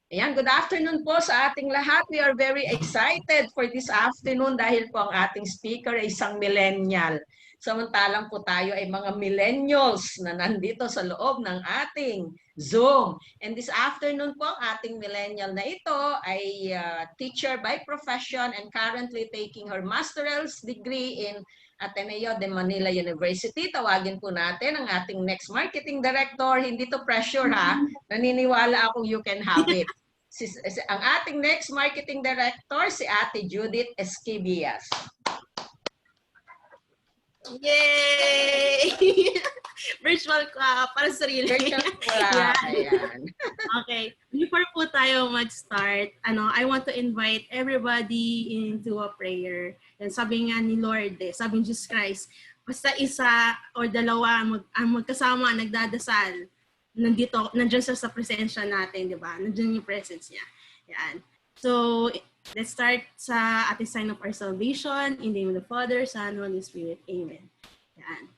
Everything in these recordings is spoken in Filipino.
Ayan, good afternoon po sa ating lahat. We are very excited for this afternoon dahil po ang ating speaker ay isang millennial. Samantalang po tayo ay mga millennials na nandito sa loob ng ating Zoom. And this afternoon po, ang ating millennial na ito ay teacher by profession and currently taking her master's degree in Ateneo de Manila University. Tawagin po natin ang ating next marketing director. Hindi to pressure ha. Naniniwala akong you can have it. Ang ating next marketing director, si Ate Judith Esquivias. Yay! Virtual para sa sarili. Virtual Ayan. Okay. Before po tayo mag-start, I want to invite everybody into a prayer. And sabi nga ni Lord, sabi ni Jesus Christ, basta isa o dalawa ang magkasama nagdadasal, nandiyan siya sa presensya natin, di ba? Nandiyan yung presence niya. Yan. So, let's start sa ating sign of our salvation. In the name of the Father, Son, Holy Spirit. Amen. Yan.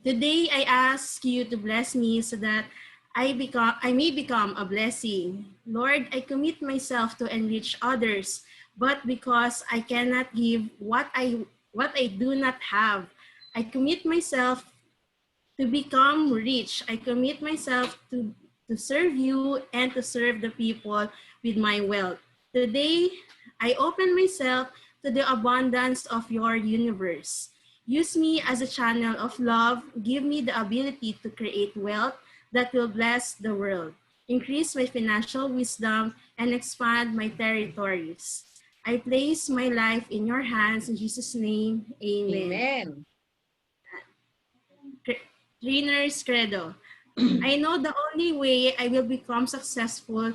Today, I ask you to bless me so that I may become a blessing. Lord, I commit myself to enrich others, but because I cannot give what I do not have, I commit myself to become rich. I commit myself to serve you and to serve the people with my wealth. Today, I open myself to the abundance of your universe. Use me as a channel of love. Give me the ability to create wealth that will bless the world. Increase my financial wisdom and expand my territories. I place my life in your hands. In Jesus' name, amen. Amen. Trainer's Credo. I know the only way I will become successful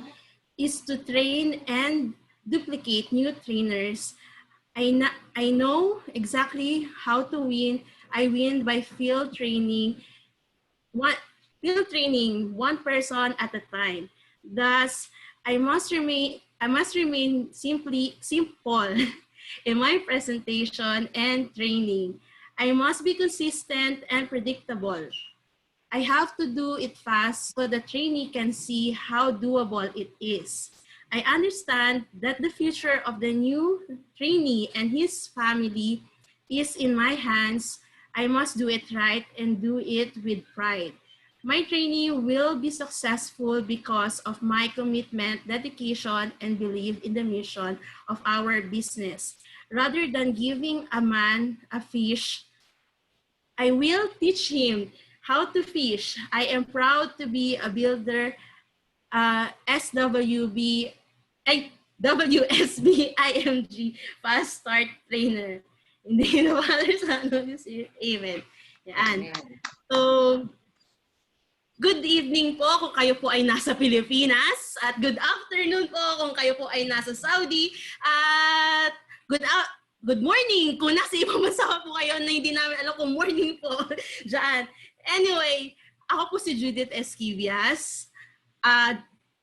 is to train and duplicate new trainers. I know exactly how to win. I win by field training one person at a time. Thus, I must remain simple in my presentation and training. I must be consistent and predictable. I have to do it fast so the trainee can see how doable it is. I understand that the future of the new trainee and his family is in my hands. I must do it right and do it with pride. My trainee will be successful because of my commitment, dedication, and belief in the mission of our business. Rather than giving a man a fish, I will teach him how to fish. I am proud to be a builder, WSB IMG Fast Start Trainer. Hindi na Amen. Yan. So, good evening po kung kayo po ay nasa Pilipinas. At good afternoon po kung kayo po ay nasa Saudi. At good morning kung nasa ibang bansa po kayo na hindi namin alam kung morning po dyan. Anyway, ako po si Judith Esquivias.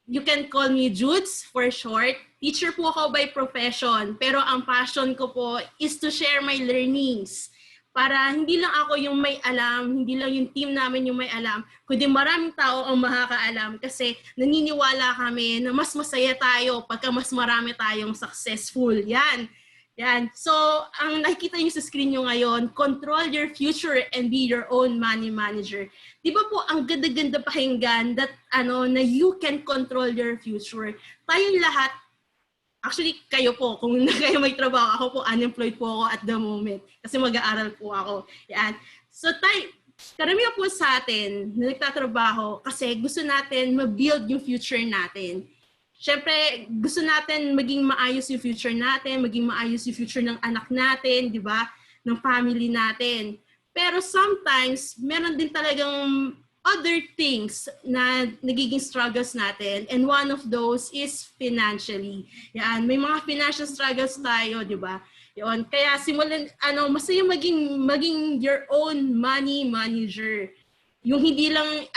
You can call me Judes for short. Teacher po ako by profession, pero ang passion ko po is to share my learnings. Para hindi lang ako yung may alam, hindi lang yung team namin yung may alam, kundi maraming tao ang makakaalam kasi naniniwala kami na mas masaya tayo pagka mas marami tayong successful. Yan. Yan. So, ang nakikita niyo sa screen niyo ngayon, control your future and be your own money manager. Di ba po, ang ganda-ganda pakinggan that, na you can control your future. Tayong lahat, actually, kayo po, kung kayo may trabaho, ako po, unemployed po ako at the moment. Kasi mag-aaral po ako. Yan. So, karamihan po sa atin na nagtatrabaho kasi gusto natin ma-build yung future natin. Siyempre, gusto natin maging maayos yung future natin, maging maayos yung future ng anak natin, di ba? Ng family natin. Pero sometimes, meron din talagang other things na nagiging struggles natin. And one of those is financially. Yan, may mga financial struggles tayo, di ba? Yun. Kaya simulan, masaya maging your own money manager. Yung hindi lang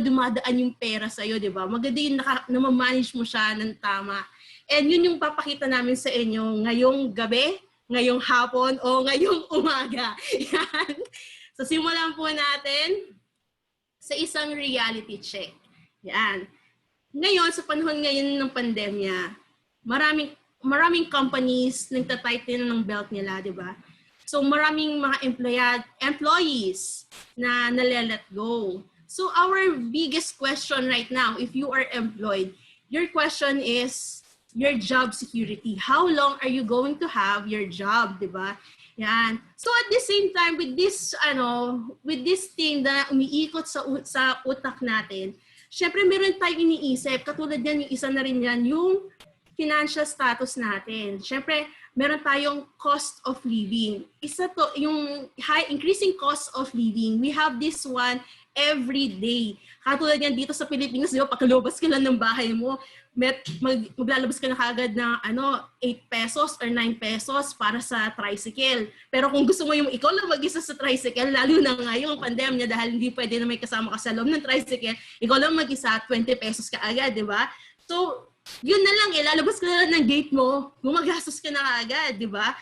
dumadaan yung pera sa iyo, 'di ba? Maganda yung na-manage mo siya ng tama. And yun yung papakita namin sa inyo ngayong gabi, ngayong hapon o ngayong umaga. Yan. So simulan po natin sa isang reality check. Yan. ngayon, sa panahon ngayon ng pandemya, maraming companies nagtatighten ng belt nila, di ba? So maraming mga employees na nale-let go. So our biggest question right now, if you are employed, your question is your job security. How long are you going to have your job, di ba? Yan. So at the same time, with this thing na umiikot sa utak natin, syempre meron tayong iniisip, katulad yan, yung isa na rin yan, yung financial status natin. Syempre, meron tayong cost of living. Isa to, yung increasing cost of living. We have this one every day. Katulad yan dito sa Pilipinas, di ba, pagkalabas ka lang ng bahay mo, maglalabas ka na kagad ng 8 pesos or 9 pesos para sa tricycle. Pero kung gusto mo yung ikaw lang mag-isa sa tricycle, lalo na ngayong pandemya dahil hindi pwede na may kasama ka sa loob ng tricycle, ikaw lang mag-isa, 20 pesos ka agad, di ba? So, yun na lang, lalabas ka na lang ng gate mo, gumagastos ka na agad, di ba?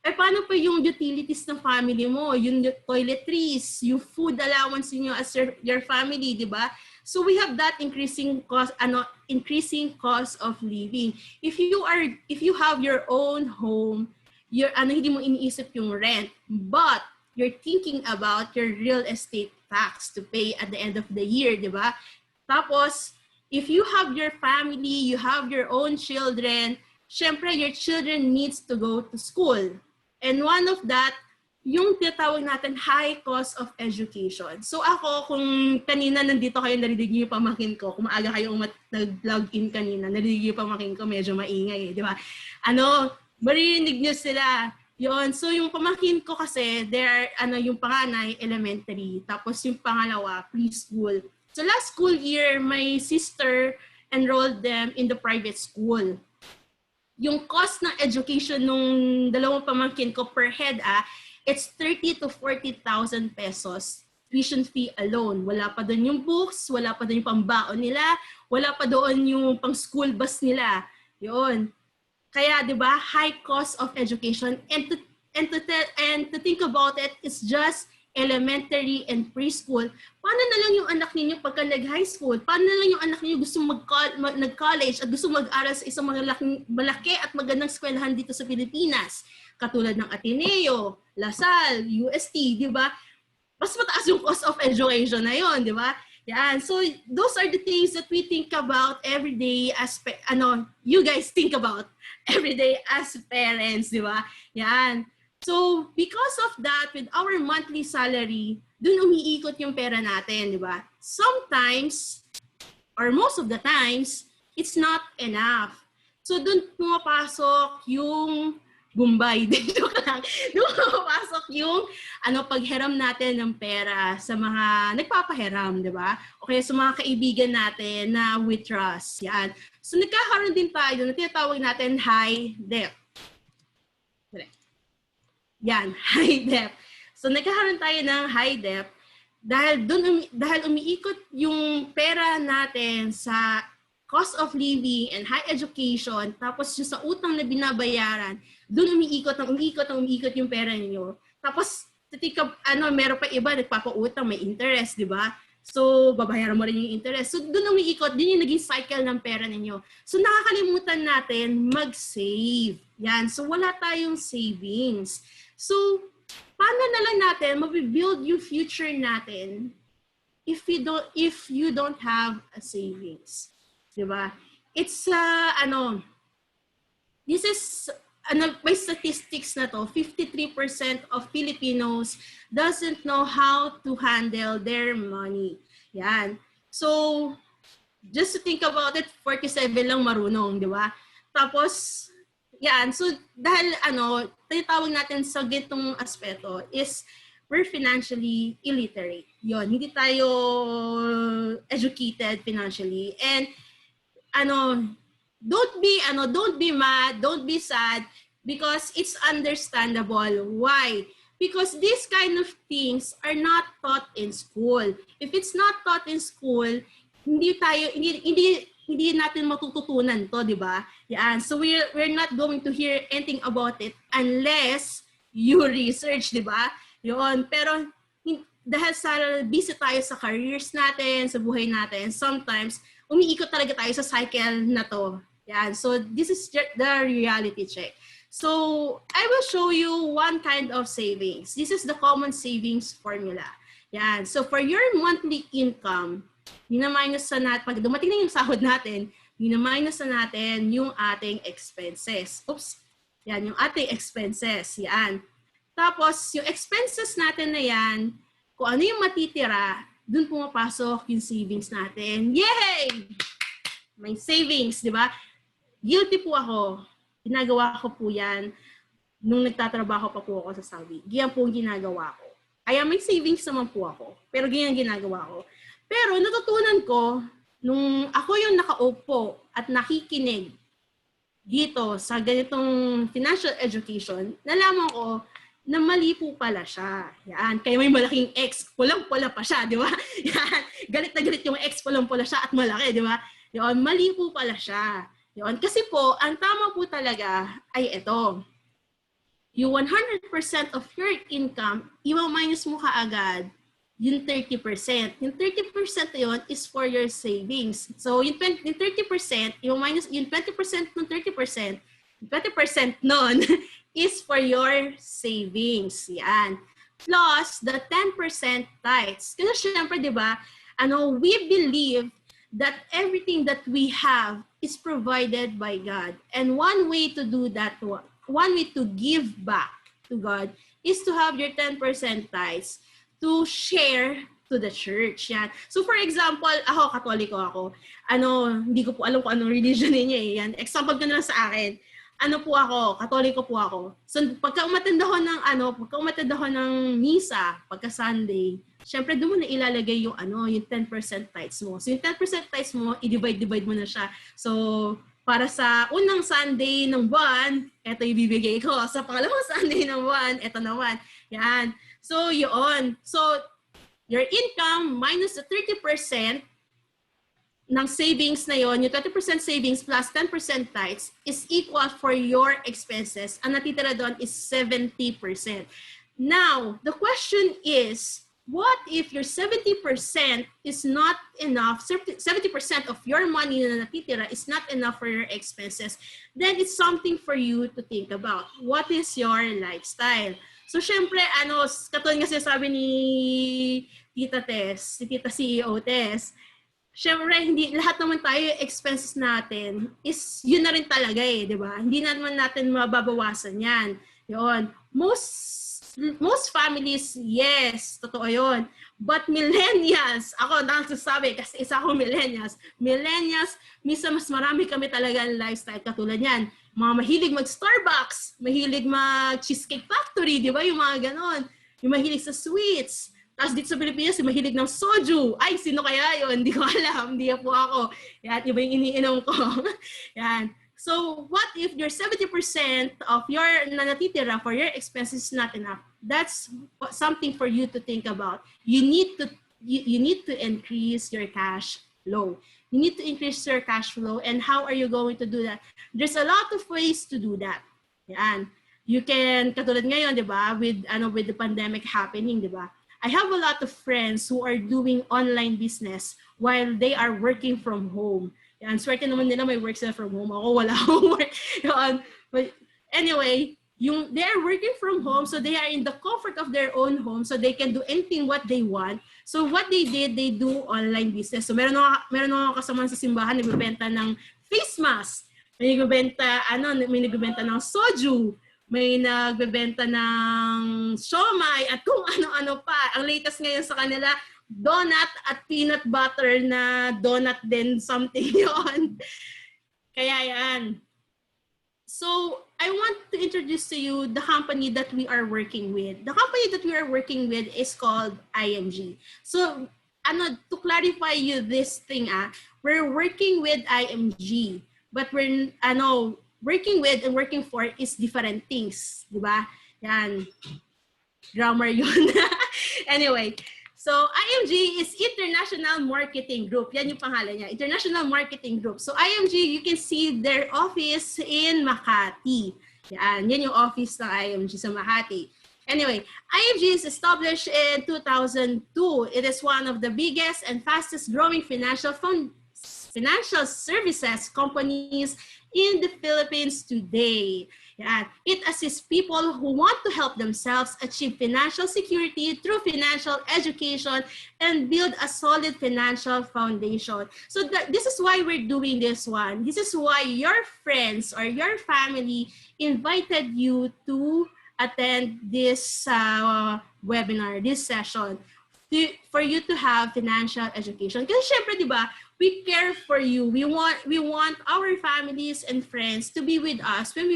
Eh, paano pa yung utilities ng family mo, yung toiletries, yung food allowance niyo as your family, di ba? So we have that increasing cost of living. If you have your own home, hindi mo iniisip yung rent, but you're thinking about your real estate tax to pay at the end of the year, di ba? Tapos, if you have your family, you have your own children, syempre your children needs to go to school. And one of that, yung tinatawag natin high cost of education. So ako, kung kanina nandito kayo, narinig niyo yung pamangkin ko, kung maaga kayong nag-log in kanina, narinig niyo yung pamangkin ko, medyo maingay, di ba? Marinig niyo sila. Yun. So yung pamangkin ko kasi, yung panganay, elementary. Tapos yung pangalawa, preschool. So last school year, my sister enrolled them in the private school. Yung cost ng education nung dalawang pamangkin ko per head, it's 30,000 to 40,000 pesos tuition fee alone. Wala pa doon yung books, wala pa doon yung pambaon nila, wala pa doon yung pang school bus nila. Yun. Kaya 'di ba, high cost of education, and to think about it, it's just elementary and preschool. Paano na lang yung anak niyo pagka nag-high school? Paano na lang yung anak niyo gusto nag-college at gusto mag-aral sa isang malaki at magandang eskwelahan dito sa Pilipinas? Katulad ng Ateneo, LaSalle, UST, di ba? Mas mataas yung cost of education na yon, di ba? Yan. So, those are the things that we think about every day as, you guys think about every day as parents, di ba? Yan. So, because of that, with our monthly salary, dun umiikot yung pera natin, di ba? Sometimes, or most of the times, it's not enough. So, dun pumapasok yung Bombay. Dito lang. Doon pumapasok yung paghiram natin ng pera sa mga nagpapahiram, di ba? O kaya sa mga kaibigan natin na we trust. Yan. So, nagkakaroon din tayo na tinatawag natin high debt. Yan, high debt. So, nagkakaroon tayo ng high debt dahil umiikot yung pera natin sa cost of living and high education, tapos yung sa utang na binabayaran, doon umiikot yung pera niyo. Tapos, meron pa iba, nagpapautang, may interest, di ba? So, babayaran mo rin yung interest. So, doon umiikot, din yung naging cycle ng pera ninyo. So, nakakalimutan natin mag-save. Yan. So, wala tayong savings. So, paano na lang natin mabibuild yung future natin if you don't have a savings? Diba? It's, this is, may statistics na to, 53% of Filipinos doesn't know how to handle their money. Yan. So, just to think about it, 47 lang marunong, di ba? Tapos, yan. So, dahil, tinatawag natin sa gitong aspeto is we're financially illiterate. Yon, hindi tayo educated financially. And, don't be mad, don't be sad, because it's understandable. Why? Because these kind of things are not taught in school. If it's not taught in school, hindi natin matututunan to, di ba? Yan. So we're not going to hear anything about it unless you research, di ba? Yun. Pero dahil busy tayo sa careers natin, sa buhay natin, sometimes umiikot talaga tayo sa cycle na to. Yan. So this is the reality check. So I will show you one kind of savings. This is the common savings formula. Yan. So for your monthly income, minus na natin, pag dumating na yung sahod natin, minus na natin yung ating expenses. Oops. Yan, yung ating expenses. Yan. Tapos, yung expenses natin na yan, kung ano yung matitira, dun pumapasok yung savings natin. Yay! May savings, di ba? Guilty po ako. Ginagawa ko po yan nung nagtatrabaho pa po ako sa Saudi. Ganyan po yung ginagawa ko. Kaya may savings naman po ako. Pero ganyan ginagawa ko. Pero natutunan ko, nung ako yung nakaupo at nakikinig dito sa ganitong financial education, nalaman ko na mali po pala siya. Yan. Kaya may malaking X, pulang-pula pa siya, di ba? Yan. Galit na galit yung X, pulang-pula siya at malaki, di ba? Yan. Mali po pala siya. Yan. Kasi po, ang tama po talaga ay ito. Yung 100% of your income, i-minus mo kaagad yung 30%. Yung 30% na yun is for your savings. So, yung 30%, i-minus, yung 20% ng 30%, 20% nun is for your savings. Yan. Plus, the 10% tithes. Kasi syempre, di ba, we believe that everything that we have is provided by God. And one way to do that, one way to give back to God is to have your 10% tithes to share to the church. Yan. So for example, ako, Katoliko ako. Hindi ko po alam kung anong religion ninyo eh. Yan. Example ko na lang sa akin. Po ako, Katoliko po ako. So pagka umattend ako ng misa, pagka Sunday, syempre doon mo na ilalagay yung yung 10% tithes mo. So yung 10% tithes mo, i-divide mo na siya. So para sa unang Sunday ng buwan, ito ibibigay ko. Sa pangalawang Sunday ng buwan, ito naman. Yan. So, yun. So, your income minus the 30% ng savings na yon, yung 20% savings plus 10% tithes is equal for your expenses. Ang natitira doon is 70%. Now, the question is, what if your 70% is not enough, 70% of your money na natitira is not enough for your expenses? Then it's something for you to think about. What is your lifestyle? So, syempre, katulad nga sinasabi ni Tita Tess, si Tita CEO Tess, syempre, hindi lahat naman tayo expenses natin is yun na rin talaga eh, di ba? Hindi naman natin mababawasan yan. Yun. Most families, yes, totoo yun. But millennials, ako nagsasabi kasi isa akong millennials, minsan mas marami kami talaga ang lifestyle katulad yan. Mga mahilig mag-Starbucks, mahilig mag-Cheesecake Factory, di ba? Yung mga ganon. Yung mahilig sa sweets. Tapos dito sa Pilipinas, yung mahilig ng soju. Ay, sino kaya yun? Hindi ko alam. Hindi po ako. Yan, iba yung iniinom ko. Yan. So, what if your 70% of your natitira for your expenses is not enough? That's something for you to think about. You need to increase your cash flow. You need to increase your cash flow. And how are you going to do that? There's a lot of ways to do that. Yan. You can, katulad ngayon, di ba, with the pandemic happening, di ba? I have a lot of friends who are doing online business while they are working from home. Yan, swerte naman nila may work sila from home. Ako wala akong work. Yan. But anyway, they are working from home, so they are in the comfort of their own home, so they can do anything what they want. So what they did, they do online business. So meron ako kasama sa simbahan, nagbebenta ng face mask. May nagbebenta ng soju. May nagbebenta ng siomai at kung ano-ano pa. Ang latest ngayon sa kanila, donut at peanut butter na donut din, something yon. Kaya yan. So, I want to introduce to you the company that we are working with. The company that we are working with is called IMG. So, to clarify you this thing, we're working with IMG, but we're working with and working for is different things, di ba? Yan. Grammar yun. Anyway, so IMG is International Marketing Group. Yan yung pangalan niya, International Marketing Group. So IMG, you can see their office in Makati. Yan yung office ng IMG sa Makati. Anyway, IMG is established in 2002. It is one of the biggest and fastest growing financial financial services companies in the Philippines today. Yan. It assists people who want to help themselves achieve financial security through financial education and build a solid financial foundation. So this is why we're doing this one. This is why your friends or your family invited you to attend this webinar, this session, for you to have financial education. Kasi syempre, di ba, we care for you. We want our families and friends to be with us when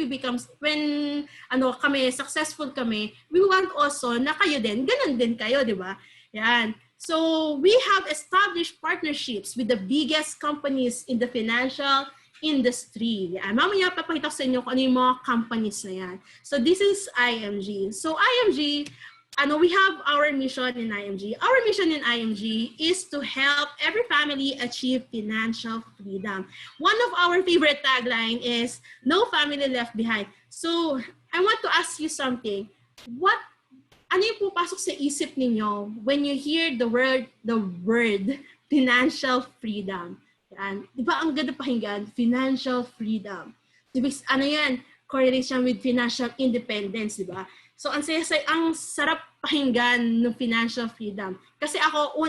kami successful kami. We want also na kayo din, ganun din kayo, di ba? Yan. So we have established partnerships with the biggest companies in the financial industry. Yan. Mamaya papakita ko sa inyo kung ano yung mga companies na yan. So this is IMG. So IMG, we have our mission in IMG. Our mission in IMG is to help every family achieve financial freedom. One of our favorite tagline is, no family left behind. So I want to ask you something. Ano yung pupasok sa isip ninyo when you hear the word financial freedom? Yan. Di ba ang ganda pakinggan? Financial freedom. Diba, ano yan? Correlation with financial independence, di ba? So, ang sarap pakinggan ng financial freedom. Kasi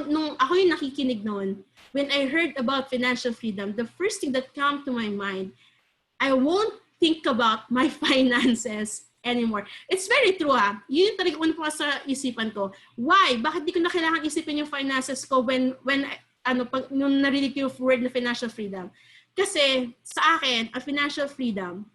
nung ako yung nakikinig noon, when I heard about financial freedom, the first thing that came to my mind, I won't think about my finances anymore. It's very true, ha? Yun yung talaga una pa sa isipan ko. Why? Bakit di ko na kailangan isipin yung finances ko nung narinig ko yung word na financial freedom? Kasi sa akin, ang financial freedom,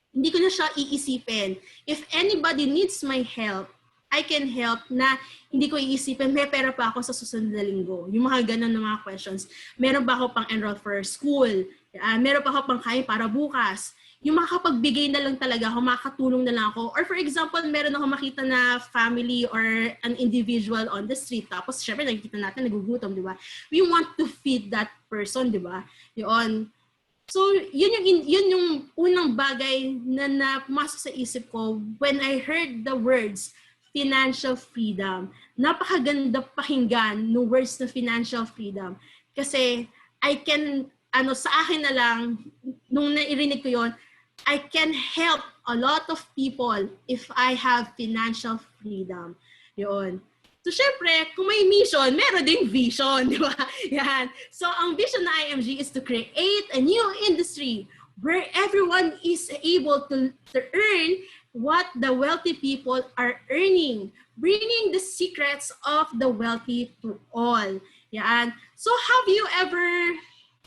hindi ko na siya iisipin. If anybody needs my help, I can help na hindi ko iisipin, may pera pa ako sa susunod na linggo. Yung mga ganun na mga questions. Meron ba ako pang enroll for school? Meron pa ako pang kain para bukas? Yung makapagbigay na lang talaga ako, makakatulong na lang ako. Or for example, meron ako makita na family or an individual on the street. Tapos syempre nakikita natin, nagugutom, di ba? We want to feed that person, di ba? Yun. So, yun yung unang bagay na pumasok sa isip ko when I heard the words financial freedom. Napakaganda pakinggan ng words na financial freedom. Kasi sa akin na lang, nung nairinig ko yun, I can help a lot of people if I have financial freedom. Yun. So, syempre, kung may mission, meron ding vision, di ba? Yan. So, ang vision na IMG is to create a new industry where everyone is able to earn what the wealthy people are earning, bringing the secrets of the wealthy to all. Yan. So, have you ever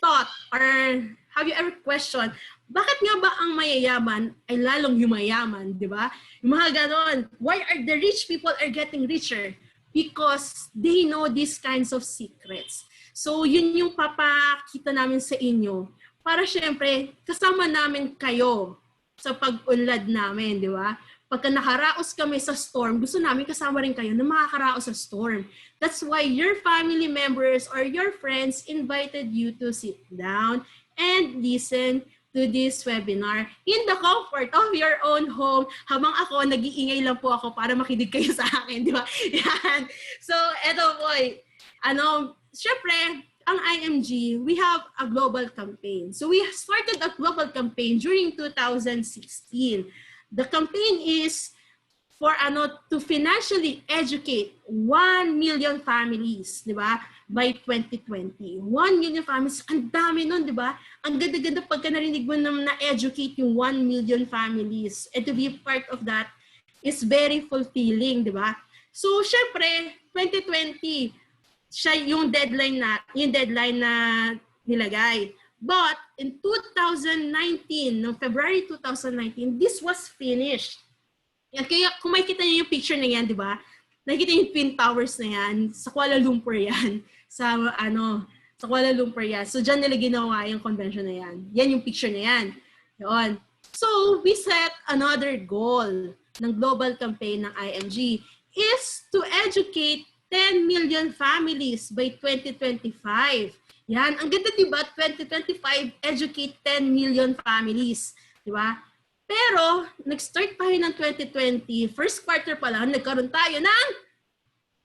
thought or have you ever questioned, bakit nga ba ang mayayaman ay lalong yumayaman, di ba? Yung mga ganon. Why are the rich people are getting richer? Because they know these kinds of secrets. So, yun yung papakita namin sa inyo. Para syempre, kasama namin kayo sa pag-unlad namin, di ba? Pagka nakaraos kami sa storm, gusto namin kasama rin kayo na makakaraos sa storm. That's why your family members or your friends invited you to sit down and listen to this webinar in the comfort of your own home. Habang ako, nag-iingay lang po ako para makinig kayo sa akin, di ba? Yan. So, eto po, syempre, ang IMG, we have a global campaign. So, we started a global campaign during 2016. The campaign is for to financially educate 1 million families, di ba? By 2020. 1 million families. Ang dami nun, di ba? Ang ganda-ganda pagka narinig mo na na-educate yung 1 million families. And to be part of that is very fulfilling, di ba? So, syempre, 2020, siya yung deadline na nilagay. But in 2019, no February 2019, this was finished. Yan, kaya kung makikita niyo yung picture na yan, di ba? Nakikita niyo yung Twin Towers na yan. Sa Kuala Lumpur yan. Sa Kuala Lumpur yan. So, dyan nila ginawa yung convention na yan. Yan yung picture na yan. Yun. So, we set another goal ng global campaign ng IMG is to educate 10 million families by 2025. Yan. Ang ganda, diba? 2025, educate 10 million families. Diba? Pero, nag-start tayo ng 2020, first quarter pa lang, nagkaroon tayo ng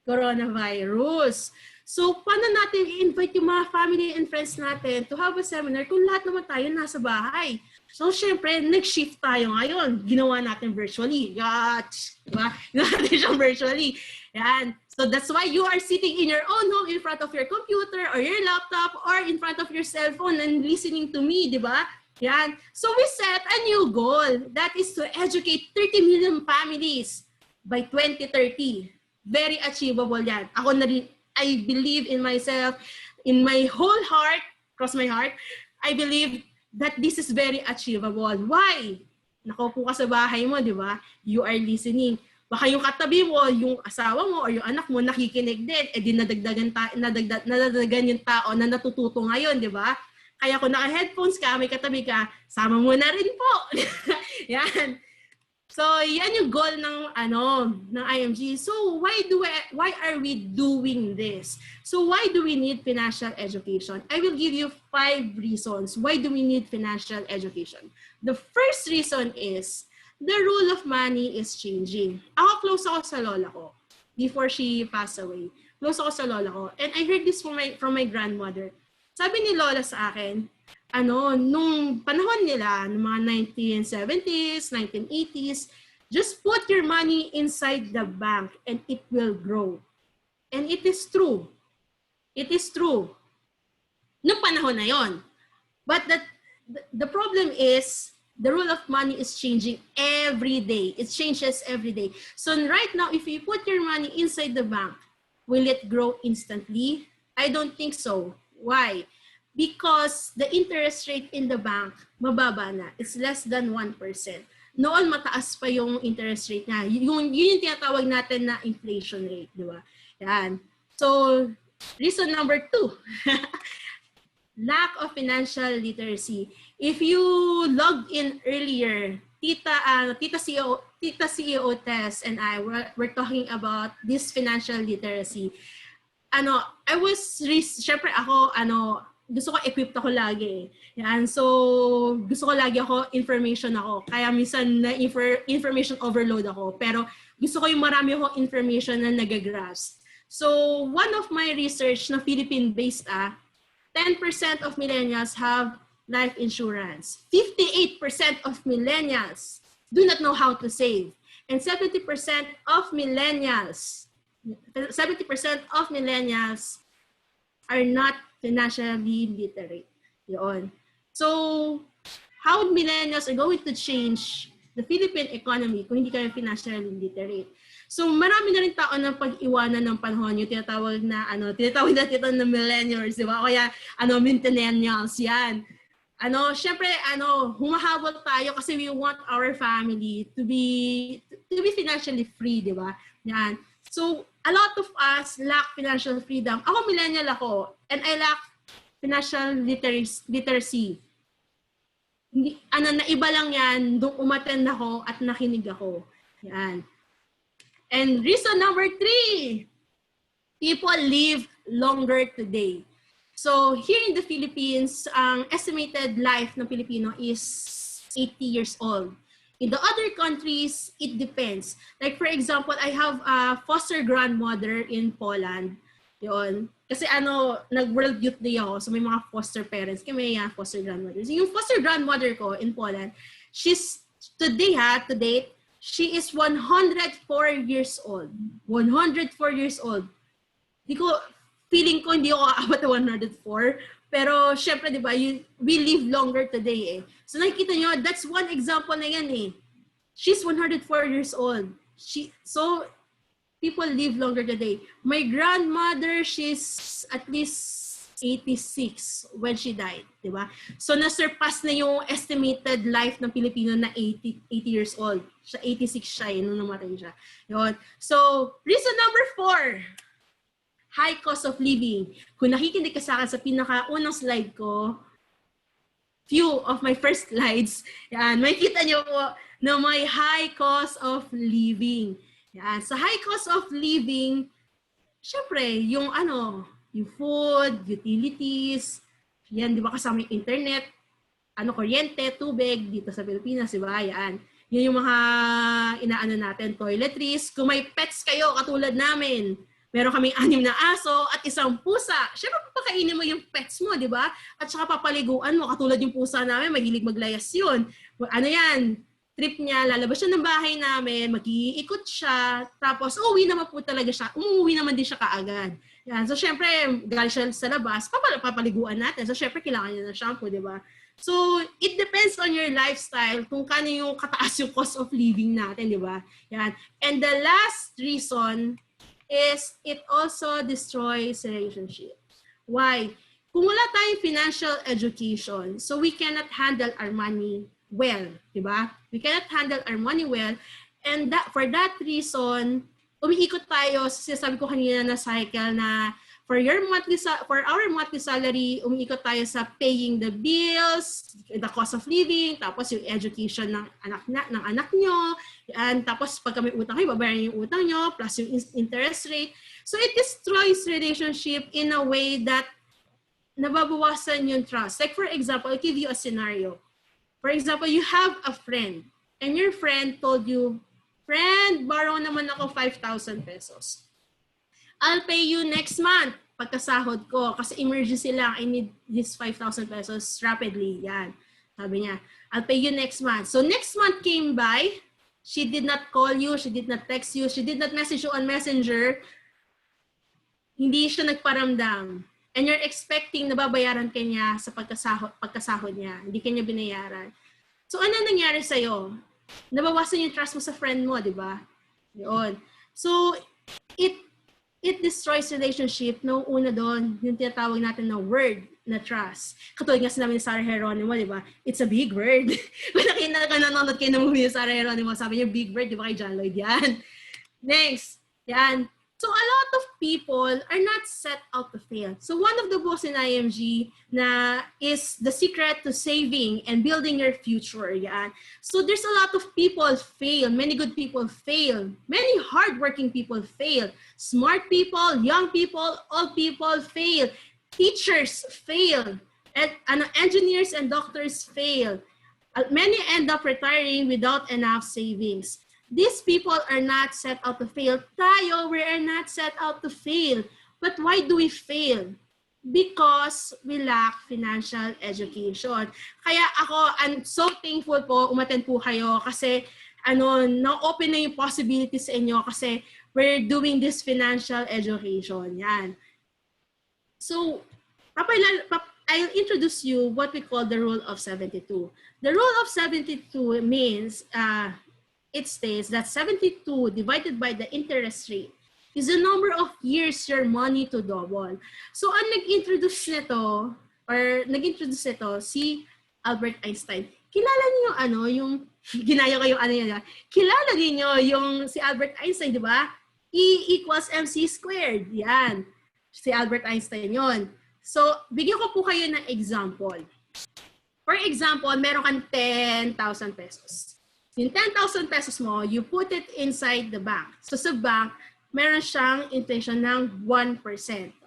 coronavirus. So, paano natin i-invite yung mga family and friends natin to have a seminar kung lahat naman tayo nasa bahay? So, syempre, nag-shift tayo ngayon. Ginawa natin virtually. Diba? Ginawa natin siyang virtually. Yan. So, that's why you are sitting in your own home in front of your computer or your laptop or in front of your cell phone and listening to me, di ba? Yan. So, we set a new goal. That is to educate 30 million families by 2030. Very achievable yan. Ako na rin, I believe in myself, in my whole heart, cross my heart, I believe that this is very achievable. Why? Nakaupo ka sa bahay mo, di ba? You are listening. Baka yung katabi mo, yung asawa mo, or yung anak mo, nakikinig din, di nadagdagan yung tao na natututo ngayon, di ba? Kaya kung naka-headphones ka, may katabi ka, sama mo na rin po. Yan. So, yan yung goal ng IMG. So, why are we doing this? So, why do we need financial education? I will give you 5 reasons why do we need financial education. The first reason is the rule of money is changing. Ako, close ako sa lola ko before she passed away. Close ako sa lola ko. And I heard this from my grandmother. Sabi ni lola sa akin, nung panahon nila, ng mga 1970s, 1980s, just put your money inside the bank and it will grow. And it is true. It is true. Nung panahon na yon. But the problem is, the rule of money is changing every day. It changes every day. So right now, if you put your money inside the bank, will it grow instantly? I don't think so. Why? Because the interest rate in the bank, mababa na. It's less than 1%. Noon, mataas pa yung interest rate niya. Yun yung tinatawag natin na inflation rate, di ba? Yan. So, reason number 2, lack of financial literacy. If you logged in earlier, Tita CEO Tess and I were talking about this financial literacy. Syempre ako, gusto ko equipped ako lagi. Yan. So, gusto ko lagi information ako. Kaya minsan na information overload ako. Pero gusto ko yung marami akong information na nagagrasp. So, one of my research na Philippine-based 10% of millennials have life insurance. 58% of millennials do not know how to save. And 70% of millennials are not financially literate. Yun. So, how millennials are going to change the Philippine economy kung hindi kayo financially literate? So, marami na rin tao ng pag-iwanan ng panahon, yung tinatawag natin na millennials, di ba? O kaya, millennials, yan. Syempre, humahabol tayo kasi we want our family to be financially free, di ba? Yan. So, a lot of us lack financial freedom. Ako, millennial ako, and I lack financial literacy. Naiba lang yan, doon umattend ako at nakinig ako. Yan. And reason number 3, people live longer today. So, here in the Philippines, ang estimated life ng Pilipino is 80 years old. In the other countries, it depends. Like for example, I have a foster grandmother in Poland. Yun. Kasi nag-World Youth Day ako, so may mga foster parents, kami foster grandmothers. Yung foster grandmother ko in Poland, she's, to date, she is 104 years old. 104 years old. Feeling ko hindi ako aabot na 104. Pero syempre, di ba, we live longer today eh. So nakikita nyo, that's one example na yan eh. She's 104 years old. So, people live longer today. My grandmother, she's at least 86 when she died. Di ba? So, na-surpass na yung estimated life ng Pilipino na 80 years old. Siya, 86 siya eh, nung namatay siya. Yun. So, reason number 4. High cost of living. Kung nakikinig ka sa akin sa pinakaunang slide ko, few of my first slides, yan, makikita nyo po na may high cost of living. Yan. Sa high cost of living, syempre, yung food, utilities, yan, di ba kasama yung internet, kuryente, tubig, dito sa Pilipinas, di ba? Yan. Yun yung mga natin, toiletries. Kung may pets kayo, katulad namin, meron kaming 6 na aso at 1 pusa. Siyempre, papakainin mo yung pets mo, di ba? At saka papaliguan mo. Katulad yung pusa namin, mahilig maglayas yun. Ano yan? Trip niya, lalabas siya ng bahay namin, mag-iikot siya, tapos uuwi naman po talaga siya. Umuwi naman din siya kaagad. Yan. So, syempre, galing siya sa labas, papaliguan natin. So, syempre, kailangan niya ng shampoo, di ba? So, it depends on your lifestyle kung kano yung kataas yung cost of living natin, di ba? Yan. And the last reason is it also destroys relationship. Why? Kung wala tayong financial education, so we cannot handle our money well, di ba? We cannot handle our money well, and for that reason, umiikot tayo sa sinasabi ko kanina na cycle na for our monthly salary, umiikot tayo sa paying the bills, the cost of living, tapos yung education ng anak nyo, and tapos pag may utang kayo, babayaran yung utang nyo, plus yung interest rate. So it destroys relationship in a way that nababawasan yung trust. Like for example, I'll give you a scenario. For example, you have a friend and your friend told you, friend, borrow naman ako 5,000 pesos. I'll pay you next month pagkasahod ko kasi emergency lang. I need this 5,000 pesos rapidly. Yan. Sabi niya, I'll pay you next month. So next month came by. She did not call you. She did not text you. She did not message you on Messenger. Hindi siya nagparamdam. And you're expecting na babayaran ka niya sa pagkasahod niya. Hindi ka niya binayaran. So, ano nangyari sa'yo? Nabawasan yung trust mo sa friend mo, di ba? Yun. So, it destroys relationship. No, una doon, yung tinatawag natin na word na trust. Katulad nga sinabi ni Sarah Geronimo, di ba? It's a big word. Kung nanonood kayo ng movie ni Sarah Geronimo, sabi niya, big word, di ba kay John Lloyd? Yan. Next. Yan. So a lot of people are not set out to fail. So one of the books in IMG na is the secret to saving and building your future. Yan. So there's a lot of people fail. Many good people fail. Many hardworking people fail. Smart people, young people, old people fail. Teachers fail. And engineers and doctors fail. Many end up retiring without enough savings. These people are not set out to fail. Tayo, we are not set out to fail. But why do we fail? Because we lack financial education. Kaya ako, I'm so thankful po, umattend po kayo kasi na-open na yung possibilities sa inyo kasi we're doing this financial education. Yan. So, I'll introduce you what we call the rule of 72. The rule of 72 means it states that 72 divided by the interest rate is the number of years your money to double. So, ang nag-introduce nito si Albert Einstein. Kilala niyo yung ginaya ko yung kilala niyo yung si Albert Einstein, di ba? E equals mc squared. Yan. Si Albert Einstein yon. So, bigyan ko po kayo ng example. For example, meron kang 10,000 pesos. Yung 10,000 pesos mo, you put it inside the bank. So sa bank, meron siyang inflation ng 1%.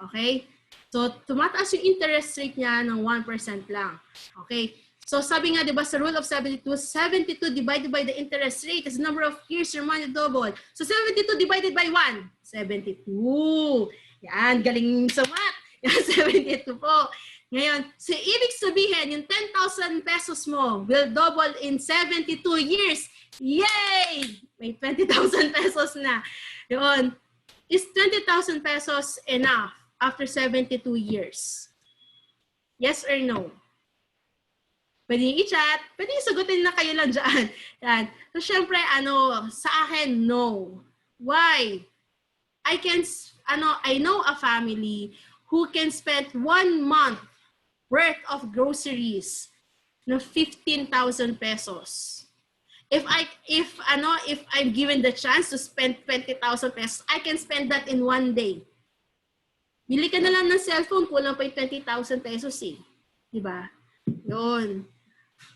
Okay? So tumataas yung interest rate niya ng 1% lang. Okay? So sabi nga, di ba, sa rule of 72, 72 divided by the interest rate is the number of years your money double. So 72 divided by 1, 72. Yan, galing sa math. Yan, 72 po. Ngayon, so ibig sabihin, yung 10,000 pesos mo will double in 72 years. Yay! May 20,000 pesos na. Yun. Is 20,000 pesos enough after 72 years? Yes or no? Pwede yung i-chat. Pwede yung sagutin na kayo lang dyan. Yan. So, syempre, sa akin, no. Why? I know a family who can spend 1 month worth of groceries na 15,000 pesos. If I'm given the chance to spend 20,000 pesos, I can spend that in 1 day. Bili ka na lang ng cellphone, kulang pa yung 20,000 pesos eh. Diba? Yun.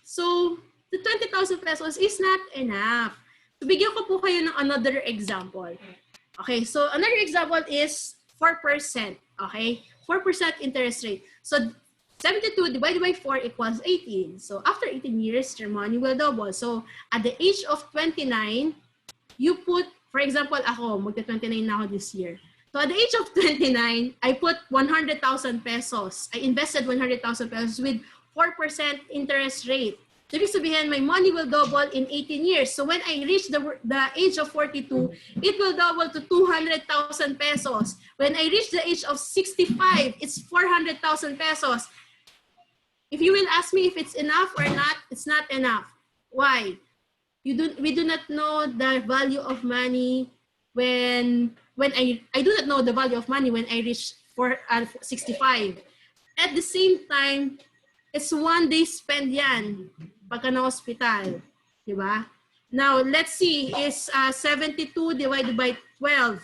So, the 20,000 pesos is not enough. So, bigyan ko po kayo ng another example. Okay, so another example is 4%. Okay? 4% interest rate. So, 72 divided by 4 equals 18. So, after 18 years, your money will double. So, at the age of 29, you put, for example, ako, magta-29 na ako this year. So at the age of 29, I put 100,000 pesos. I invested 100,000 pesos with 4% interest rate. So ibig sabihin, my money will double in 18 years. So when I reach the age of 42, it will double to 200,000 pesos. When I reach the age of 65, it's 400,000 pesos. If you will ask me if it's enough or not, it's not enough. Why? We do not know the value of money when I do not know the value of money when I reach 65. At the same time, it's one day spend yan pagka na hospital, di ba? Now, let's see, is 72 divided by 12%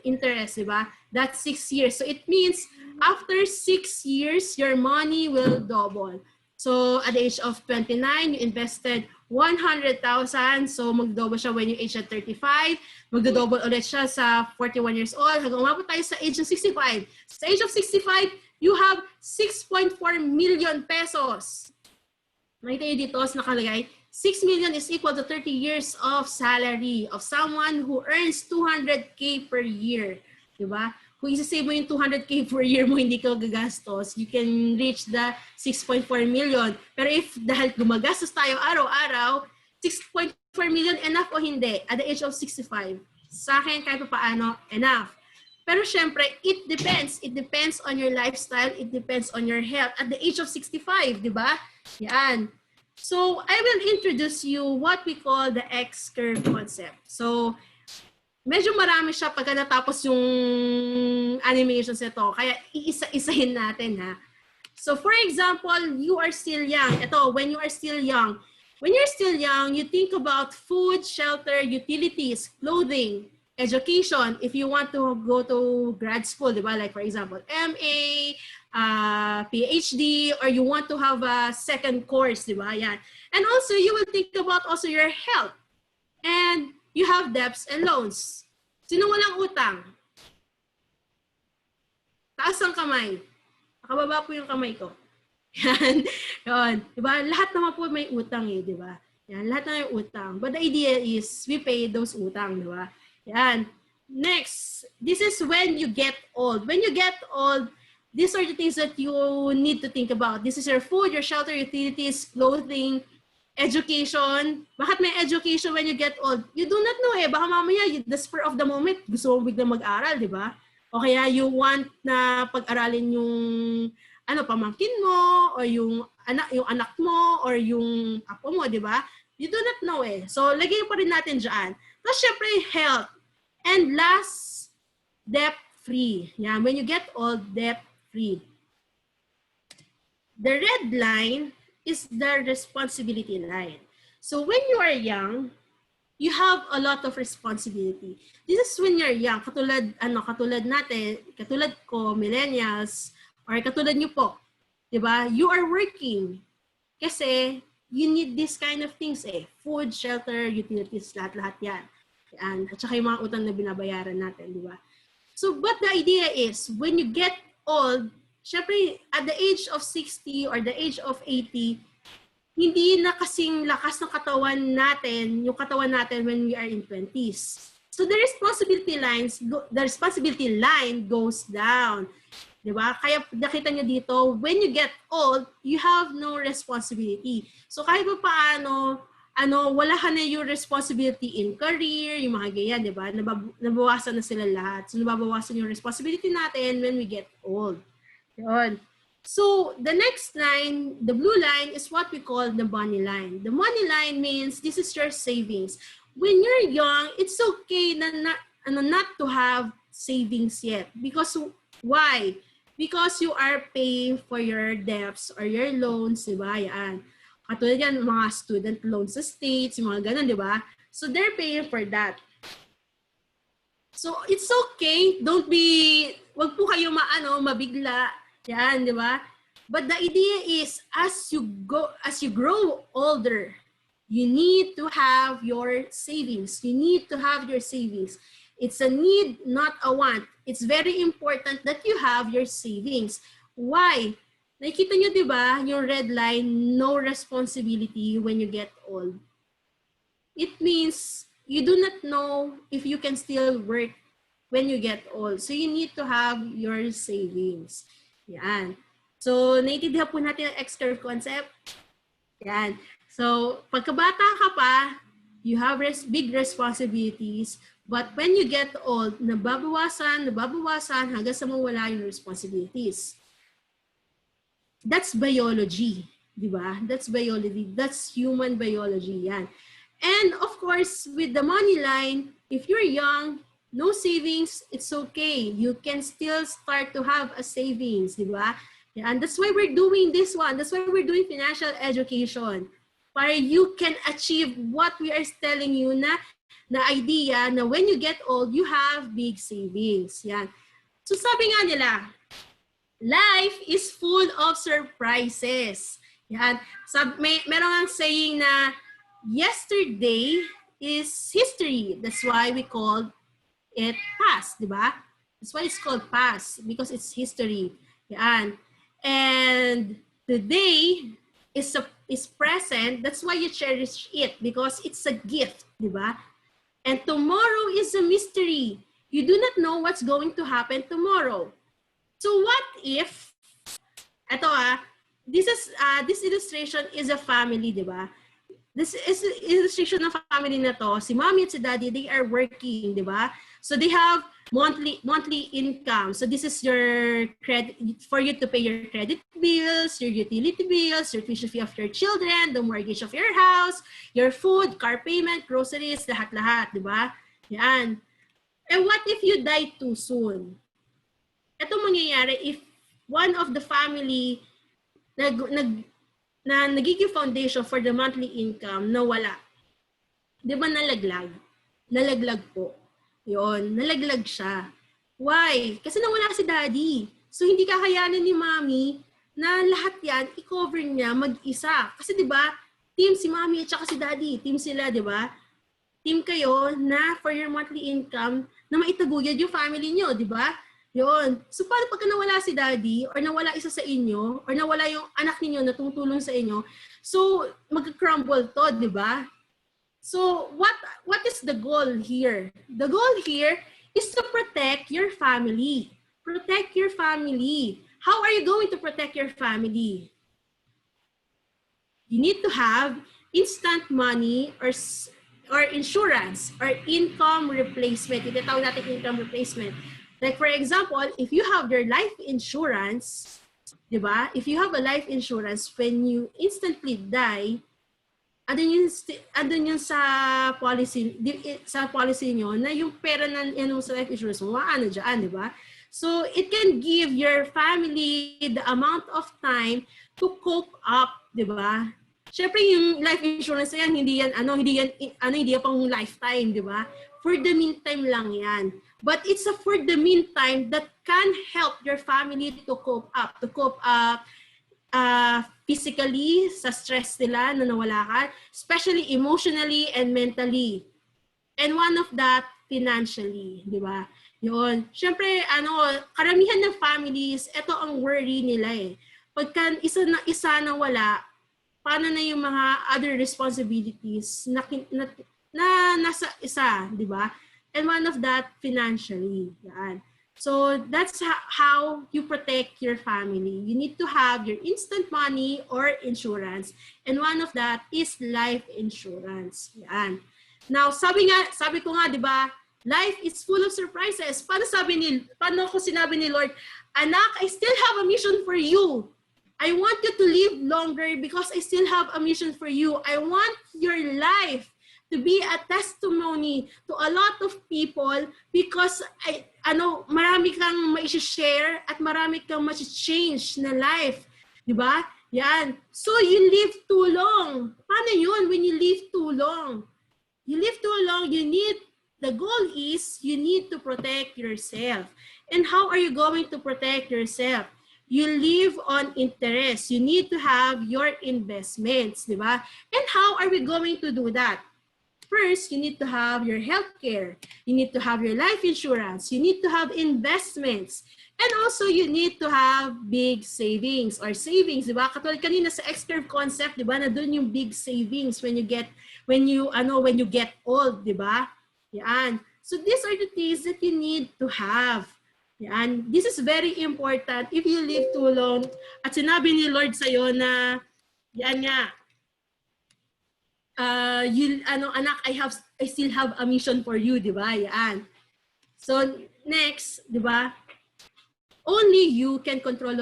interest, di ba? That's 6 years. So it means after 6 years, your money will double. So at the age of 29, you invested 100,000. So mag-double siya when you age at 35. Mag-double ulit siya sa 41 years old. Hanggang umabot tayo sa age of 65. Sa age of 65, you have 6.4 million pesos. Nakita niyo dito, nakalagay, 6 million is equal to 30 years of salary of someone who earns 200K per year. Diba? Kung isa-save mo yung 200K per year mo, hindi ka gagastos, you can reach the 6.4 million. Pero if dahil gumagastos tayo araw-araw, 6.4 million enough o hindi at the age of 65? Sa akin, kahit pa paano, enough. Pero syempre, it depends. It depends on your lifestyle. It depends on your health. At the age of 65, di ba? Yan. So, I will introduce you what we call the X-curve concept. So, medyo marami siya pagka natapos yung animations nito. Kaya iisa-isahin natin, ha? So, for example, you are still young. Ito, when you are still young. When you're still young, you think about food, shelter, utilities, clothing, education. If you want to go to grad school, diba? Like for example, MA, PhD, or you want to have a second course, diba? Yan. And also, you will think about also your health. And you have debts and loans. Sino walang utang? Taas ang kamay. Nakababa po yung kamay ko. Yan. Yun. Diba? Lahat naman po may utang eh, diba? Yan. Lahat na may utang. But the idea is, we pay those utang, diba? Yan. Next, this is when you get old. When you get old, these are the things that you need to think about. This is your food, your shelter, utilities, clothing, education. Bakit may education when you get old? You do not know eh. Baka mamaya, the spur of the moment, gusto mo biglang mag-aral, di ba? O kaya you want na pag-aralin yung pamangkin mo, or yung anak mo, or yung apo mo, di ba? You do not know eh. So, lagay pa rin natin dyan. Tapos, syempre, health. And last, debt-free. Yeah, when you get old, debt-free. The red line is the responsibility line. So when you are young, you have a lot of responsibility. This is when you're young. Katulad natin, katulad ko, millennials, or katulad niyo po. Diba? You are working. Kasi you need this kind of things eh. Food, shelter, utilities, lahat-lahat yan. At saka yung mga utang na binabayaran natin, di ba? So, but the idea is, when you get old, syempre, at the age of 60 or the age of 80, hindi na kasing lakas ng katawan natin, yung katawan natin when we are in 20s. So, the responsibility line goes down. Diba? Kaya nakita nyo dito, when you get old, you have no responsibility. So, kahit pa paano, wala ka na yung responsibility in career, yung mga ganyan, di ba? Nabawasan na sila lahat. So, nababawasan yung responsibility natin when we get old. Yun. So, the next line, the blue line, is what we call the money line. The money line means this is your savings. When you're young, it's okay not to have savings yet. Because, why? Because you are paying for your debts or your loans, di ba? Yan. Katulad yan, mga student loans sa states, yung mga ganun, di ba? So, they're paying for that. So, it's okay. Wag po kayo mabigla. Yan, di ba? But the idea is, as you grow older, you need to have your savings. You need to have your savings. It's a need, not a want. It's very important that you have your savings. Why? Nakikita nyo, di ba, yung red line, no responsibility when you get old. It means you do not know if you can still work when you get old. So you need to have your savings. Yan. So naiintindihan po natin ang X-curve concept. Yan. So pagkabata ka pa, you have big responsibilities. But when you get old, nababawasan hanggang sa mawala yung responsibilities. That's biology, di ba? That's biology. That's human biology yan. And of course, with the money line, if you're young, no savings, it's okay. You can still start to have a savings, di ba? And that's why we're doing this one. That's why we're doing financial education. Para you can achieve what we are telling you na idea na when you get old, you have big savings. Yan. So sabi nga nila, life is full of surprises. Yan. Meron ang saying na yesterday is history. That's why we call it past, di ba? That's why it's called past, because it's history. Yan. And today is present. That's why you cherish it, because it's a gift, di ba? And tomorrow is a mystery. You do not know what's going to happen tomorrow. So what if, this illustration is a family, di ba? This is illustration of family na to. Si mommy at si daddy, they are working, di ba? So they have monthly income. So this is your credit for you to pay your credit bills, your utility bills, your tuition fee of your children, the mortgage of your house, your food, car payment, groceries, lahat-lahat, di ba? Yan. And what if you die too soon? Ito mangyayari if one of the family na nagiging foundation for the monthly income nawala. Di ba nalaglag? Nalaglag po. Yun, nalaglag siya. Why? Kasi nawala si daddy. So hindi kakayanin ni mommy na lahat yan i-cover niya mag-isa. Kasi 'di ba, team si mommy at saka si daddy, team sila, 'di ba? Team kayo na for your monthly income na maitaguyod yung family niyo, 'di ba? 'Yon. So paano pagka nawala si daddy or nawala isa sa inyo or nawala yung anak niyo na tumutulong sa inyo? So mag-crumble 'to, 'di ba? So what is the goal here? The goal here is to protect your family. Protect your family. How are you going to protect your family? You need to have instant money or insurance or income replacement. Itatawag natin income replacement. Like for example, if you have your life insurance, di ba? If you have a life insurance, when you instantly die, andun yun sa policy nyo na yung pera na yan sa life insurance mo, ano dyan, di ba? So it can give your family the amount of time to cope up, di ba? Syempre yung life insurance na yan, hindi yan pang lifetime, di ba? For the meantime lang yan. But it's a for the meantime that can help your family to cope up physically sa stress nila na nawala ka, especially emotionally and mentally. And one of that, financially, di ba? Yun. Siyempre, karamihan ng families, ito ang worry nila eh. Pagka isa na wala, paano na yung mga other responsibilities na nasa isa, di ba? And one of that, financially. Yan. So that's how you protect your family. You need to have your instant money or insurance. And one of that is life insurance. Yan. Now, sabi ko nga, di ba, life is full of surprises. Paano ko sinabi ni Lord, anak, I still have a mission for you. I want you to live longer because I still have a mission for you. I want your life to be a testimony to a lot of people because marami kang ma-share at marami kang ma-change na life. Diba? Yan. So you live too long. Paano yun when you live too long? You live too long, the goal is you need to protect yourself. And how are you going to protect yourself? You live on interest. You need to have your investments. Diba? And how are we going to do that? First, you need to have your healthcare. You need to have your life insurance. You need to have investments. And also, you need to have big savings or savings, di ba? Katulad kanina sa X-curve concept, di ba? Na doon yung big savings when you get old, di ba? Yan. So these are the things that you need to have. Yan. This is very important if you live too long. At sinabi ni Lord sa'yo na, yan nga, anak, I still have a mission for you, di ba? Yan. So next, di ba? Only you can control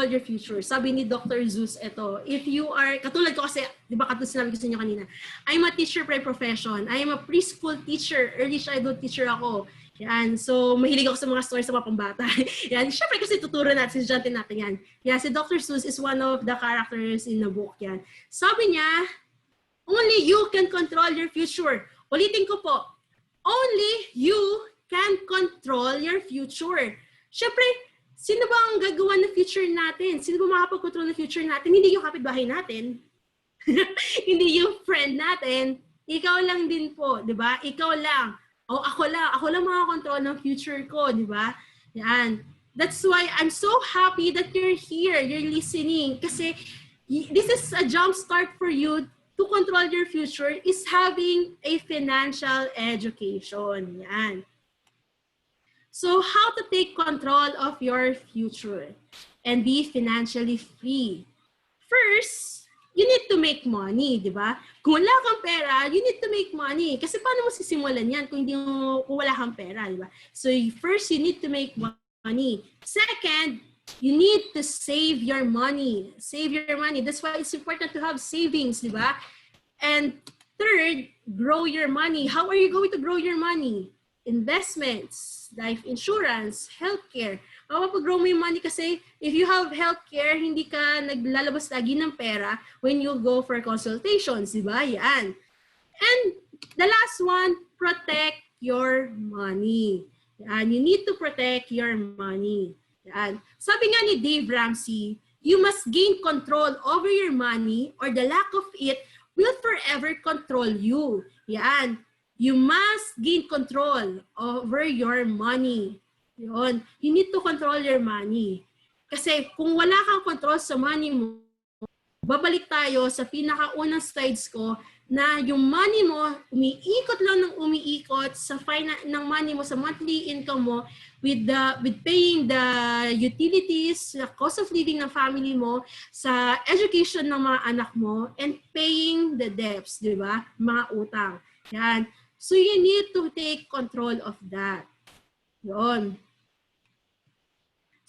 your future. Sabi ni Dr. Zeus, ito, if you are, katulad ko kasi, di ba katulad sinabi ko sa inyo kanina, I'm a teacher by profession. I am a preschool teacher, early childhood teacher ako. Yan, so mahilig ako sa mga stories sa mga pambata. Yan, syempre kasi tuturo natin, sinudyante natin yan. Yan, si Dr. Zeus is one of the characters in the book. Yan. Sabi niya, only you can control your future. Ulitin ko po, only you can control your future. Syempre, sino ba ang gagawa ng future natin? Sino ba makapag-control ng future natin? Hindi yung kapitbahay natin. Hindi yung friend natin. Ikaw lang din po, di ba? Ikaw lang. O ako lang makakontrol ng future ko, di ba? Yan. That's why I'm so happy that you're here, you're listening. Kasi this is a jump start for you to control your future is having a financial education. Yan. So how to take control of your future and be financially free? First, you need to make money, di ba? Kung wala kang pera, you need to make money. Kasi paano mo sisimulan yan kung wala kang pera, di ba? So first, you need to make money. Second, you need to save your money. Save your money. That's why it's important to have savings, di ba? And third, grow your money. How are you going to grow your money? Investments, life insurance, healthcare. Mapapag-grow mo yung money kasi if you have healthcare, hindi ka naglalabas lagi ng pera when you go for consultations, di ba? Yan. And the last one, protect your money. Yan. You need to protect your money. Yan. Sabi nga ni Dave Ramsey, you must gain control over your money or the lack of it will forever control you. Yan. You must gain control over your money. Yun. You need to control your money. Kasi kung wala kang control sa money mo, babalik tayo sa pinakaunang slides ko na yung money mo, umiikot lang ng umiikot sa ng money mo, sa monthly income mo, with paying the utilities, the cost of living ng family mo, sa education ng mga anak mo, and paying the debts, di ba? Mga utang. Yan. So you need to take control of that. Yun.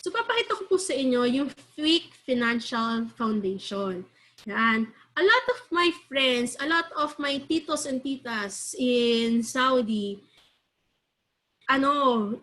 So papakita ko po sa inyo yung Fake Financial Foundation. Yan. A lot of my friends, a lot of my titos and titas in Saudi,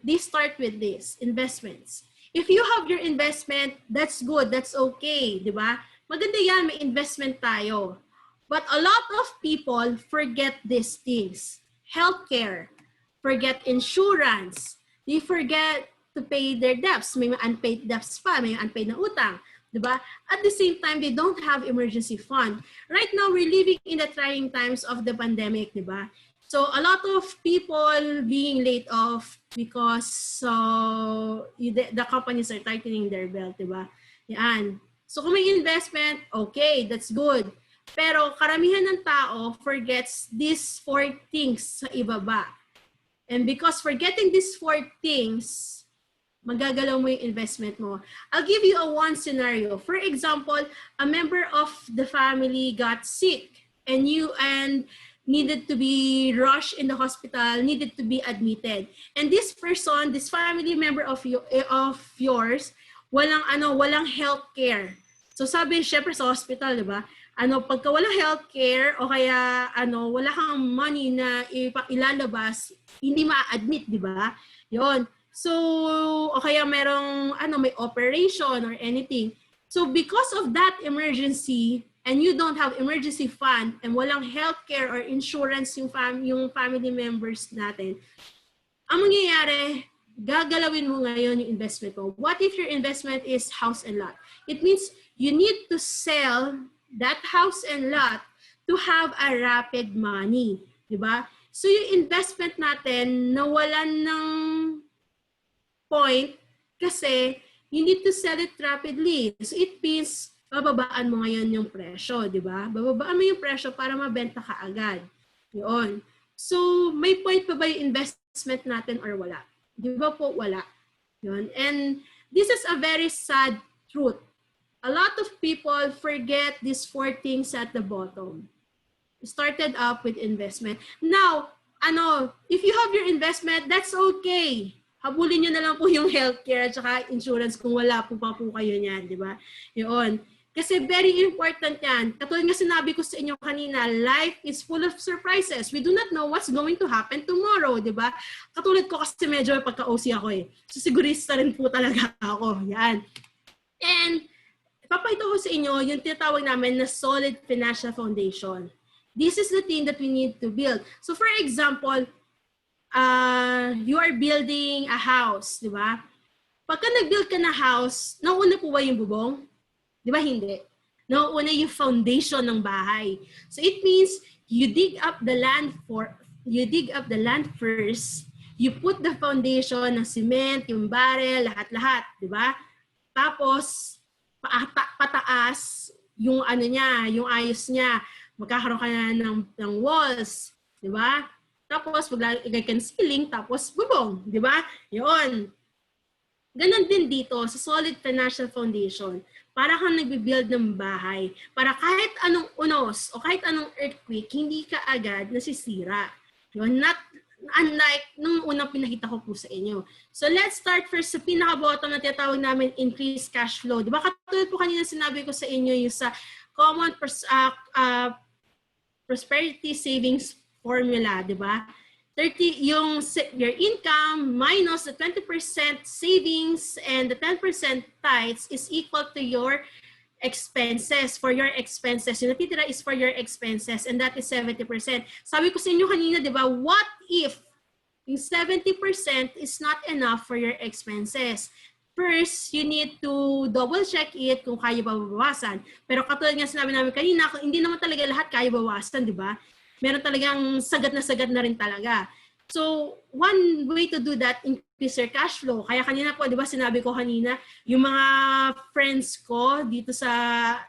they start with this, investments. If you have your investment, that's good, that's okay, di ba? Maganda yan, may investment tayo. But a lot of people forget these things. Healthcare, forget insurance, they forget to pay their debts. May unpaid debts pa, may unpaid na utang. Diba? At the same time, they don't have emergency fund. Right now, we're living in the trying times of the pandemic, diba? So a lot of people being laid off because the companies are tightening their belt, diba? Yan. So kung may investment, okay, that's good. Pero karamihan ng tao forgets these 4 things sa ibaba. And because forgetting these 4 things, magagalaw mo yung investment mo. I'll give you one scenario. For example, a member of the family got sick and needed to be rushed in the hospital, needed to be admitted. And this person, this family member of yours, walang health care. So sabi, syempre sa hospital, di ba? Pagka walang healthcare o kaya wala kang money na ilalabas, hindi ma-admit, di ba? Yon. So, o kaya merong may operation or anything. So because of that emergency and you don't have emergency fund and walang healthcare or insurance yung family members natin, ang mangyayari, gagalawin mo ngayon yung investment mo. What if your investment is house and lot? It means you need to sell that house and lot to have a rapid money, di ba? So yung investment natin nawalan ng point kasi you need to sell it rapidly. So it means bababaan mo ngayon yung presyo, di ba? Bababaan mo yung presyo para mabenta ka agad. Yun. So may point pa ba yung investment investment natin or wala? Di ba po wala? Yun. And this is a very sad truth. A lot of people forget these 4 things at the bottom. Started up with investment. Now, if you have your investment, that's okay. Habulin nyo na lang po yung healthcare at saka insurance kung wala po pa po kayo niyan, di ba? Yun. Kasi very important yan. Katulad nga sinabi ko sa inyo kanina, life is full of surprises. We do not know what's going to happen tomorrow, di ba? Katulad ko kasi medyo pagka-OC ako eh. So sigurista rin po talaga ako. Yan. And papakita ko sa inyo yung tinatawag namin na solid financial foundation. This is the thing that we need to build. So for example, you are building a house, di ba? Pagka nag-build ka na house, nauna po ba yung bubong? Di ba hindi? Nauna yung foundation ng bahay. So it means you dig up the land first, you put the foundation ng cement, yung barrel, lahat-lahat, di ba? Tapos pataas yung yung ayos niya. Magkakaroon ka na ng walls, di ba? Tapos maglagay ka ng ceiling, tapos bubong, di ba? Yun. Ganon din dito sa solid financial foundation. Para kang nagbe-build ng bahay. Para kahit anong unos o kahit anong earthquake, hindi ka agad nasisira. Yun, unlike nung unang pinakita ko po sa inyo. So let's start first sa pinaka-bottom na tinatawag namin increased cash flow. Di ba katulad po kanina sinabi ko sa inyo yung sa common prosperity savings formula, di ba? 30 your income minus the 20% savings and the 10% tithes is equal to your expenses, for your expenses. Yung natitira is for your expenses and that is 70%. Sabi ko sa inyo kanina, di ba, what if yung 70% is not enough for your expenses? First, you need to double check it kung kaya ba bawasan. Pero katulad nga sinabi namin kanina, hindi naman talaga lahat kaya bawasan, di ba? Meron talagang sagad na rin talaga. So, one way to do that, increase your cash flow. Kaya kanina po, di ba, sinabi ko kanina, yung mga friends ko dito sa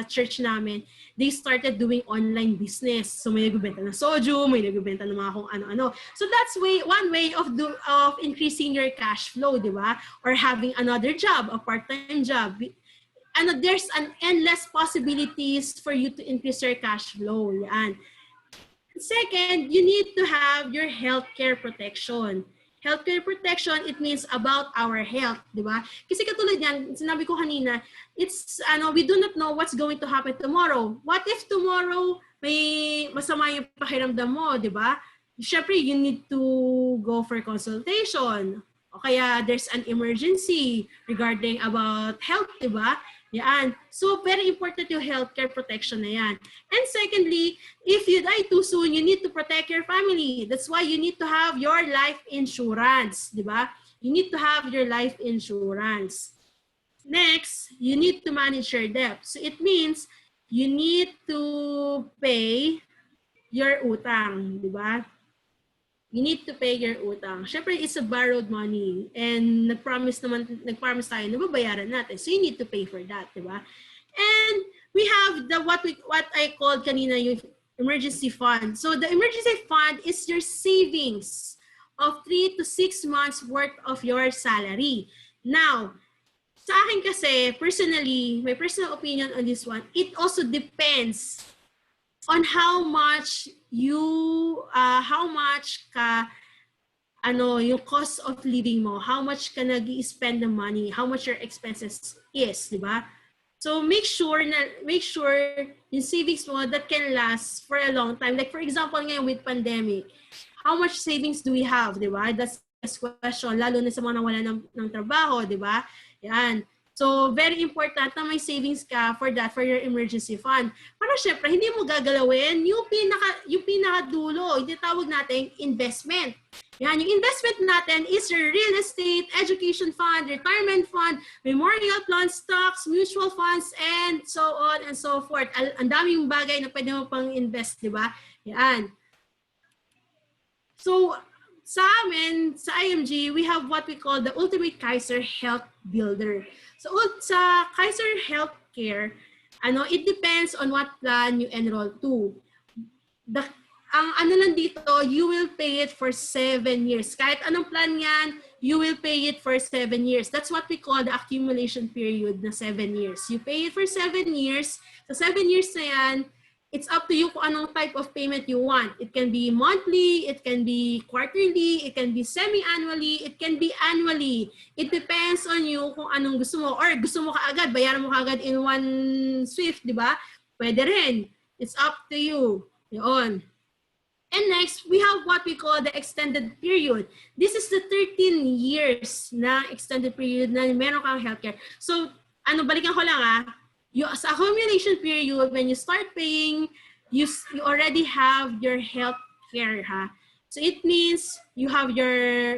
church namin, they started doing online business. So, may nagbebenta ng soju, may nagbebenta ng mga kung ano-ano. So, that's one way of increasing your cash flow, di ba? Or having another job, a part-time job. There's an endless possibilities for you to increase your cash flow. Yan. Second, you need to have your healthcare protection. Healthcare protection, it means about our health, di ba? Kasi katulad yan, sinabi ko kanina, it's, we do not know what's going to happen tomorrow. What if tomorrow may masama yung pakiramdam mo, di ba? Syempre, you need to go for consultation. O kaya there's an emergency regarding about health, di ba? Yan. So, very important yung healthcare protection na yan. And secondly, if you die too soon, you need to protect your family. That's why you need to have your life insurance, di ba? You need to have your life insurance. Next, you need to manage your debt. So, it means you need to pay your utang, di ba? You need to pay your utang. Syempre, it's a borrowed money. And nag-promise tayo na babayaran natin. So, you need to pay for that, di ba? And we have what I called kanina yung emergency fund. So, the emergency fund is your savings of 3 to 6 months worth of your salary. Now, sa akin kasi, personally, my personal opinion on this one, it also depends on how much yung cost of living mo, how much ka nag-i-spend the money, how much your expenses is, di ba? So make sure yung savings mo that can last for a long time. Like for example, ngayon with pandemic, how much savings do we have, di ba? That's the question, lalo na sa mga nawala ng trabaho, di ba? Yan. So, very important na may savings ka for that, for your emergency fund. Para syempre, hindi mo gagalawin yung pinakadulo, yung tawag natin investment. Yan, yung investment natin is your real estate, education fund, retirement fund, memorial plan, stocks, mutual funds, and so on and so forth. Ang daming bagay na pwede mo pang invest, di ba? Yan. So, sa amin, sa IMG, we have what we call the Ultimate KAISER Health Builder. So, sa KAISER Healthcare, it depends on what plan you enroll to. ang ano lang dito, you will pay it for 7 years. Kahit anong plan yan, you will pay it for 7 years. That's what we call the accumulation period na 7 years. You pay it for 7 years. Sa 7 years na yan, it's up to you kung anong type of payment you want. It can be monthly, it can be quarterly, it can be semi-annually, it can be annually. It depends on you kung anong gusto mo. Or gusto mo kaagad, bayaran mo kaagad in one swift, di ba? Pwede rin. It's up to you. Yun. And next, we have what we call the extended period. This is the 13 years na extended period na meron kang healthcare. So, balikan ko lang sa accumulation period, when you start paying, you already have your health care. So it means you have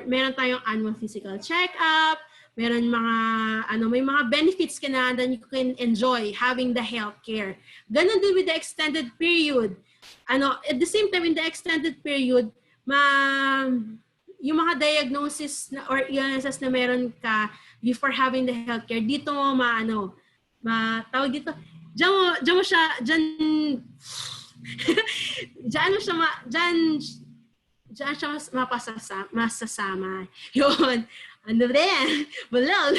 meron tayong annual physical check-up, meron may mga benefits ka na that you can enjoy having the health care. Ganon din with the extended period. At the same time, in the extended period, yung mga diagnosis or illnesses na meron ka before having the healthcare, dito mo tawag dito, diyan siya masasama. Yun. Bulol.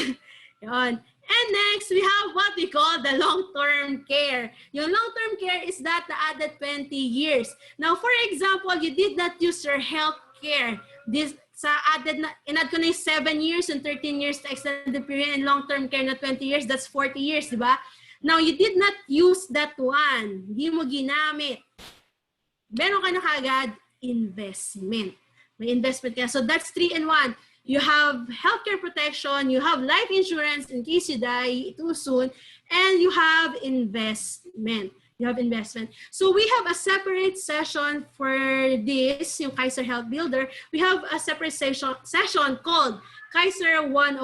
Yun. And next, we have what we call the long-term care. Yung long-term care is that the added 20 years. Now, for example, you did not use your health care. In-add ko na yung 7 years and 13 years to extended period and long-term care na 20 years, that's 40 years, di ba? Now, you did not use that one. Hindi mo ginamit. Meron ka na kagad investment. May investment ka. So, that's 3-in-1. You have healthcare protection, you have life insurance in case you die too soon, and you have investment. So we have a separate session for this, yung KAISER Health Builder. We have a separate session called KAISER 101.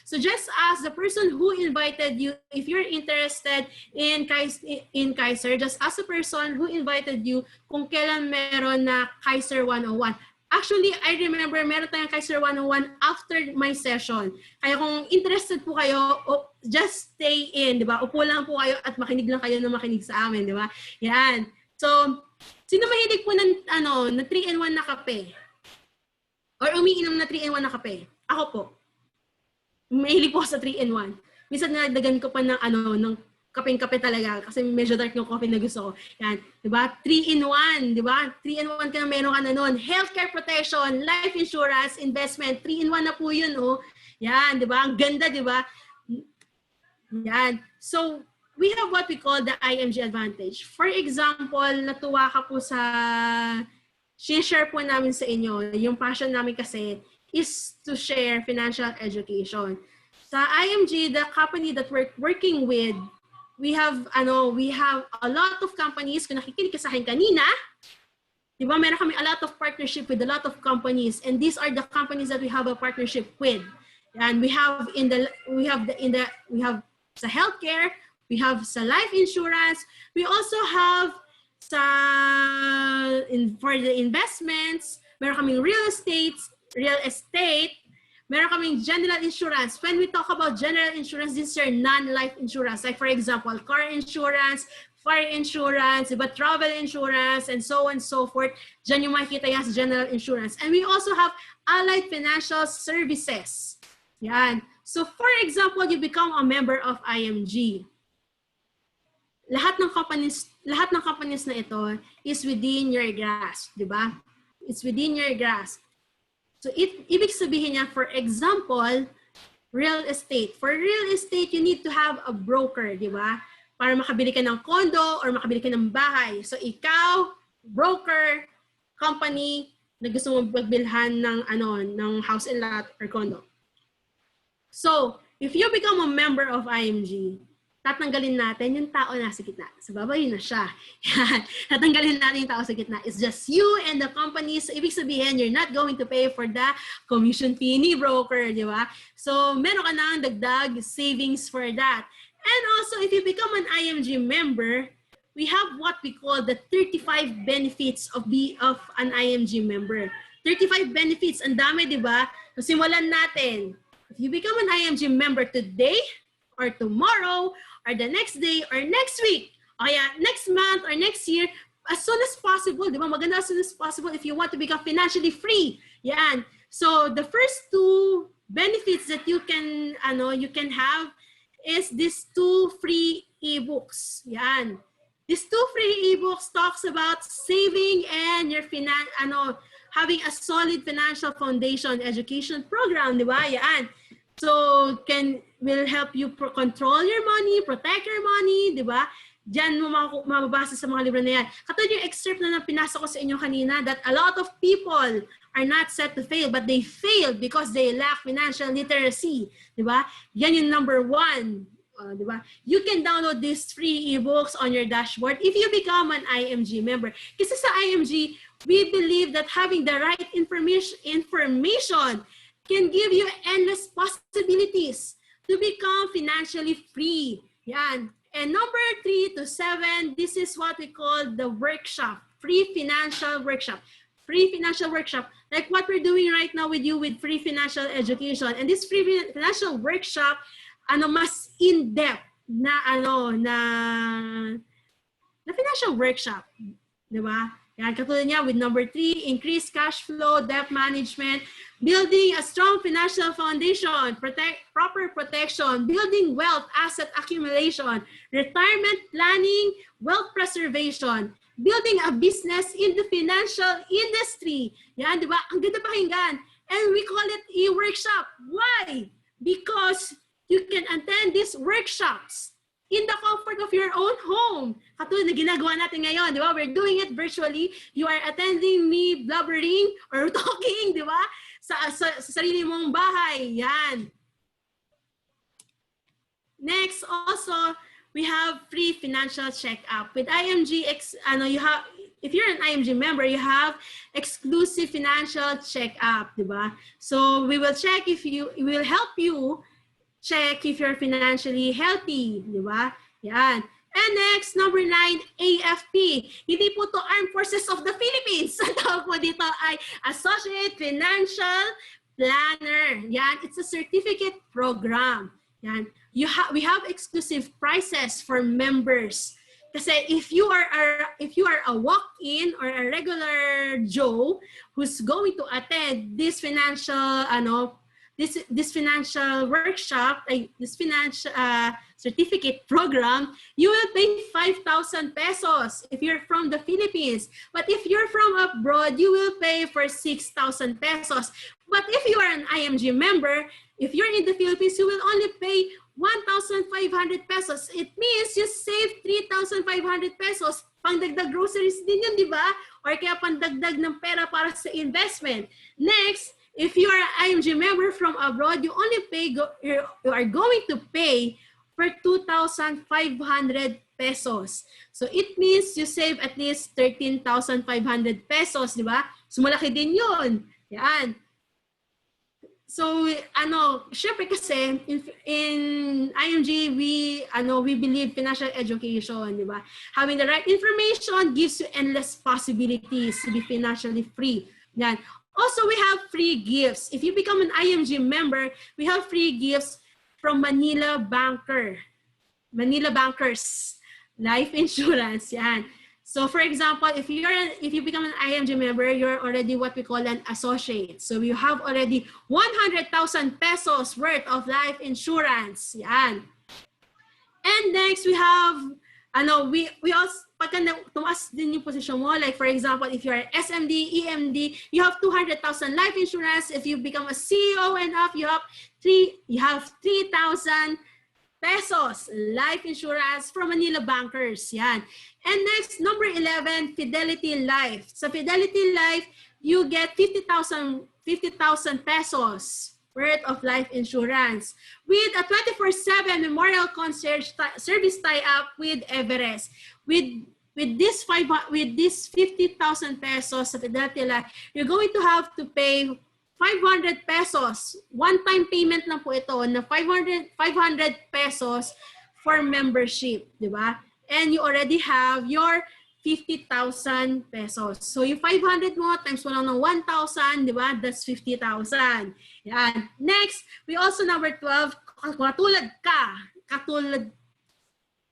So just ask the person who invited you, if you're interested in KAISER, just ask the person who invited you kung kailan meron na KAISER 101. Actually, I remember meron tayong KAISER 101 after my session. Kaya kung interested po kayo, just stay in, di ba? Upo lang po kayo at makinig lang kayo na makinig sa amin, di ba? Yan. So, sino mahilig po na 3-in-1 na kape? Or umiinom na 3-in-1 na kape? Ako po. Mahilig po sa 3-in-1. Minsan nagdagan ko pa ng kapeng-kape talaga kasi medyo dark yung coffee na gusto ko. Yan, 'di ba? 3-in-1, 'di ba? 3-in-1 ka na meron ka na noon. Healthcare protection, life insurance, investment, 3-in-1 na po 'yun, oh. Yan, 'di ba? Ang ganda, 'di ba? Yan. So, we have what we call the IMG advantage. For example, natuwa ka po sa share po namin sa inyo. Yung passion namin kasi is to share financial education. Sa IMG, the company that we're working with, we have a lot of companies. Kung nakikinig ka sa akin kanina, di ba, meron kami a lot of partnership with a lot of companies, and these are the companies that we have a partnership with. And we have sa healthcare, we have sa life insurance, we also have for the investments, meron kaming real estate, meron kaming general insurance. When we talk about general insurance, these are non-life insurance. Like for example, car insurance, fire insurance, but travel insurance, and so on and so forth. Diyan yung makikita yan sa general insurance. And we also have allied financial services. Yan. So for example, you become a member of IMG. Lahat ng companies na ito is within your grasp, di ba? It's within your grasp. So, ibig sabihin niya, for example, real estate. For real estate, you need to have a broker, di ba? Para makabili ka ng condo or makabili ka ng bahay. So, ikaw, broker, company, na gusto mong magbilhan ng house and lot or condo. So, if you become a member of IMG, tatanggalin natin yung tao nasa gitna. So, babayin na siya. Tatanggalin natin yung tao sa gitna. It's just you and the company. So, ibig sabihin, you're not going to pay for the commission fee ni broker, di ba? So, meron ka nang dagdag savings for that. And also, if you become an IMG member, we have what we call the 35 benefits of an IMG member. 35 benefits, ang dami, di ba? So, simulan natin. If you become an IMG member today, or tomorrow, or the next day, or next week, o kaya next month, or next year, as soon as possible, di ba? Maganda as soon as possible if you want to become financially free. Yan. So the first two benefits that you can have is these two free ebooks. Yan. These two free ebooks talks about saving and your having a solid financial foundation education program, di ba? Yan. So will help you control your money, protect your money, di ba? Diyan mo mababasa sa mga libro na yan. Katulad yung excerpt na pinasa ko sa inyo kanina that a lot of people are not set to fail, but they fail because they lack financial literacy. Di ba? Yan yung number one. Di ba? You can download these free ebooks on your dashboard if you become an IMG member. Kasi sa IMG, we believe that having the right information can give you endless possibilities to become financially free. Yan. And number 3 to 7, this is what we call the workshop, free financial workshop. Free financial workshop, like what we're doing right now with you with free financial education. And this free financial workshop, mas in-depth na financial workshop, di ba? Yan, katulad niya with number 3, increased cash flow, debt management, building a strong financial foundation, proper protection, building wealth, asset accumulation, retirement planning, wealth preservation, building a business in the financial industry. Yan, di ba? Ang ganda pakinggan. And we call it e-workshop. Why? Because you can attend these workshops in the comfort of your own home. Katulad na ginagawa natin ngayon, di ba? We're doing it virtually. You are attending me blubbering or talking, di ba? Sa sarili mong bahay. Yan. Next, also, we have free financial check-up. With IMG, if you're an IMG member, you have exclusive financial check-up, di ba? So we will check it will help you check if you're financially healthy, di ba? Yan. And next, number 9, AFP. Hindi po to Armed Forces of the Philippines. Ang tawag po dito ay Associate Financial Planner. Yan, it's a certificate program. Yan. We have exclusive prices for members. Kasi if you are a walk-in or a regular Joe who's going to attend this financial this financial workshop, this financial certificate program, you will pay 5,000 pesos if you're from the Philippines. But if you're from abroad, you will pay for 6,000 pesos. But if you are an IMG member, if you're in the Philippines, you will only pay 1,500 pesos. It means you save 3,500 pesos. Pangdagdag groceries din yun, di ba? Or kaya pandagdag ng pera para sa investment. Next, if you are an IMG member from abroad, you are going to pay for 2,500 pesos. So it means you save at least 13,500 pesos, di ba? So malaki din yun. Yan. So syempre kasi in IMG we believe financial education, di ba? Having the right information gives you endless possibilities to be financially free. Yan. Also, we have free gifts. If you become an IMG member, we have free gifts from Manila Bankers Life Insurance. Yan. So, for example, if you become an IMG member, you're already what we call an associate. So, you have already 100,000 pesos worth of life insurance. Yan. And next, we have we also, pagka tumaas din yung posisyon mo, like for example, if you're SMD, EMD, you have 200,000 life insurance. If you become a CEO and up, you have 3,000 pesos life insurance from Manila Bankers. Yan. And next, number 11, Fidelity Life. Sa Fidelity Life, you get 50,000 pesos worth of life insurance with a 24/7 memorial concierge service tie-up with Everest. With this 50,000 pesos sa Fidelity Life, you're going to have to pay 500 pesos. One-time payment lang po ito na 500 pesos for membership, di ba? And you already have your 50,000 pesos. So yung 500 mo times mo lang ng 1,000, di ba? That's 50,000. Yan. Next, we also number 12, katulad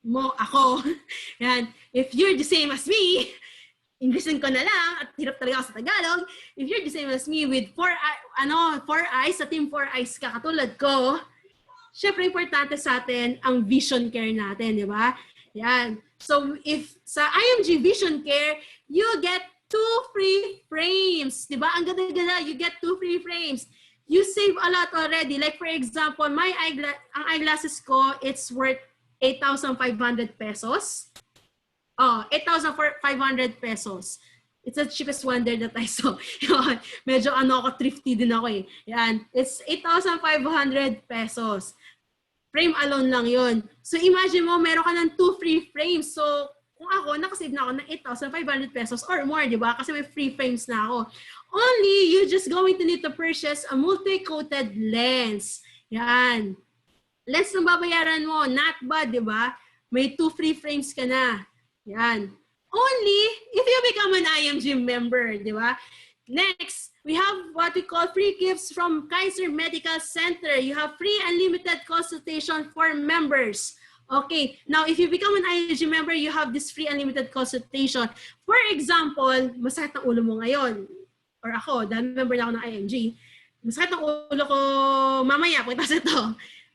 mo, ako. Yan. If you're the same as me, Inglesin ko na lang at hirap talaga ako sa Tagalog. If you're the same as me with four eyes, sa team 4 eyes ka katulad ko, syempre importante sa atin ang vision care natin, di ba? Yan. So if sa IMG Vision Care, you get 2 free frames, di ba? Ang ganda-ganda, you get 2 free frames. You save a lot already. Like for example, ang eyeglasses ko, it's worth 8,500 pesos. Oh, 8,500 pesos. It's the cheapest one there that I saw. Medyo ako, thrifty din ako eh. Yan. It's 8,500 pesos. Frame alone lang yun. So imagine mo, meron ka ng 2 free frames. So kung ako, nakasave na ako ng 8,500 pesos or more, di ba? Kasi may free frames na ako. Only, you're just going to need to purchase a multi-coated lens. Yan. Lens na babayaran mo, not bad, di ba? May 2 free frames ka na. Yan. Only if you become an IMG member, di ba? Next, we have what we call free gifts from KAISER Medical Center. You have free unlimited consultation for members. Okay, now if you become an IMG member, you have this free unlimited consultation. For example, masakit ang ulo mo ngayon. Or ako, dahil member na ako ng IMG, masakit ang ulo ko mamaya, pagkatapos ito.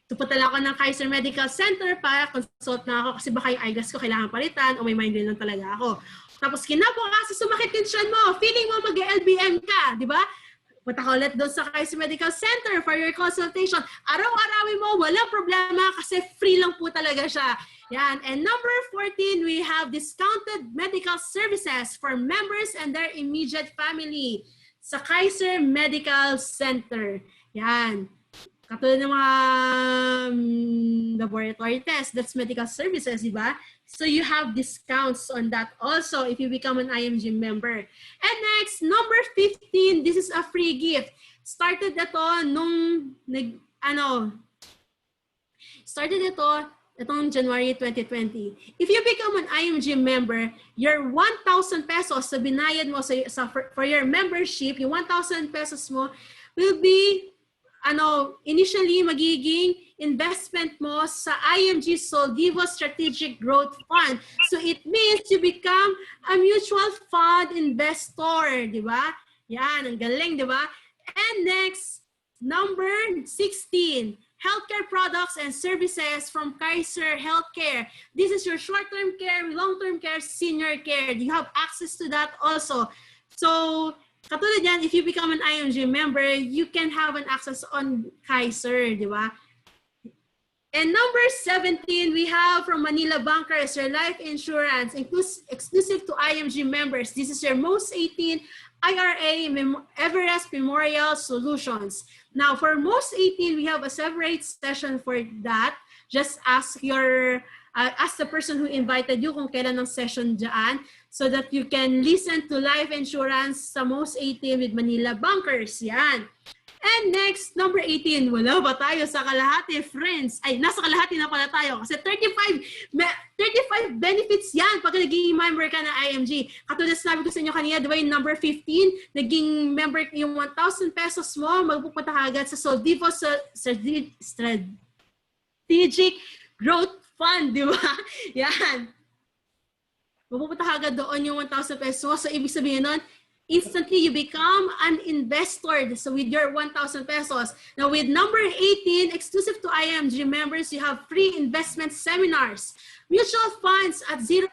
Tupunta lang ako ng KAISER Medical Center para consult na ako kasi baka yung eyeglass ko kailangan palitan o may migraine lang talaga ako. Tapos kinabukasan sumakit yung tiyan mo, feeling mo mag-LBM ka, di ba? Punta ka ulit doon sa KAISER Medical Center for your consultation. Araw-arawin mo, walang problema kasi free lang po talaga siya. Yan. And number 14, we have discounted medical services for members and their immediate family sa KAISER Medical Center. Yan. Katulad ng mga laboratory tests, that's medical services, di ba? So you have discounts on that also if you become an IMG member. And next, number 15, this is a free gift. Started ito nung, itong January 2020. If you become an IMG member, your 1,000 pesos sa binayad mo for your membership, yung 1,000 pesos mo will be initially magiging investment mo sa IMG Soldivo Strategic Growth Fund. So it means you become a mutual fund investor, di ba? Yan, ang galing, di ba? And next, number 16, healthcare products and services from KAISER Healthcare. This is your short-term care, long-term care, senior care. You have access to that also. So, katulad yan, if you become an IMG member, you can have an access on KAISER, di ba? And number 17, we have from Manila Bankers, your life insurance, exclusive to IMG members. This is your most 18 IRA Everest Memorial Solutions. Now, for most 18, we have a separate session for that. Just ask the person who invited you kung kailan ng session dyan so that you can listen to life insurance sa most 18 with Manila Bankers. Yan. And next, number 18, wala ba tayo sa kalahati, friends? Ay, nasa kalahati na pala tayo kasi 35 benefits yan pag naging member ka ng IMG. Katulad sinabi ko sa inyo kanina, di ba yung number 15, naging member yung 1,000 pesos mo, magpupunta ka agad sa Soldivo Strategic Growth Fund, di ba? Yan. Magpupunta ka agad doon yung 1,000 pesos. So, ibig sabihin nun, instantly you become an investor. So with your 1,000 pesos. Now with number 18, exclusive to IMG members, you have free investment seminars. Mutual funds at 0%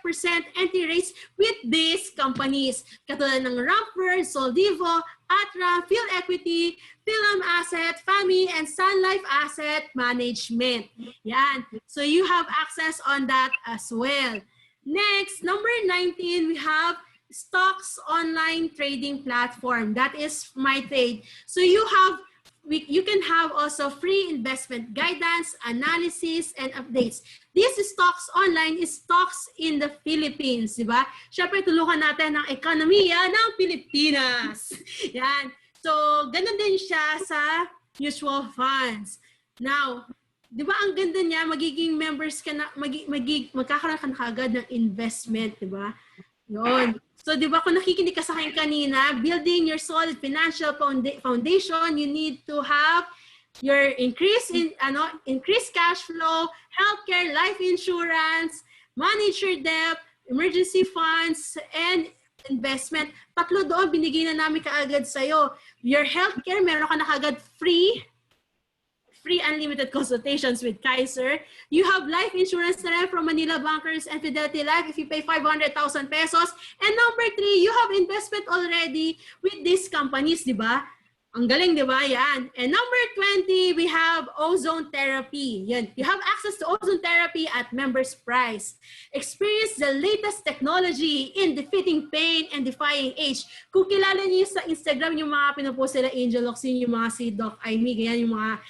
entry rates with these companies. Katulad ng Ramper, Soldivo, Atra, Phil Equity, Philam Asset, FAMI, and Sun Life Asset Management. Yan. So you have access on that as well. Next, number 19, we have stocks online trading platform. That is MyTrade. So you can have also free investment guidance, analysis, and updates. This stocks online is stocks in the Philippines, di ba? Siyempre, tulungan natin ang ekonomiya ng Pilipinas. Yan. So, ganun din siya sa mutual funds. Now, di ba ang ganda niya, magiging members ka na, magkakaroon ka na kagad ng investment, di ba? Yun. So, di ba kung nakikinig ka sa akin kanina, building your solid financial foundation, you need to have your increased cash flow, healthcare, life insurance, manage your debt, emergency funds, and investment. 3 doon, binigay na namin kaagad sa'yo. Your healthcare, meron ka na kaagad free unlimited consultations with KAISER. You have life insurance na rin from Manila Bankers and Fidelity Life if you pay 500,000 pesos. And number 3, you have investment already with these companies, di ba? Ang galing, di ba? Yan. And number 20, we have ozone therapy. Yan. You have access to ozone therapy at members' price. Experience the latest technology in defeating pain and defying age. Kung kilala niyo sa Instagram yung mga pinupost nila Angel Oxin, yung mga si Doc Aimee, ganyan, yung mga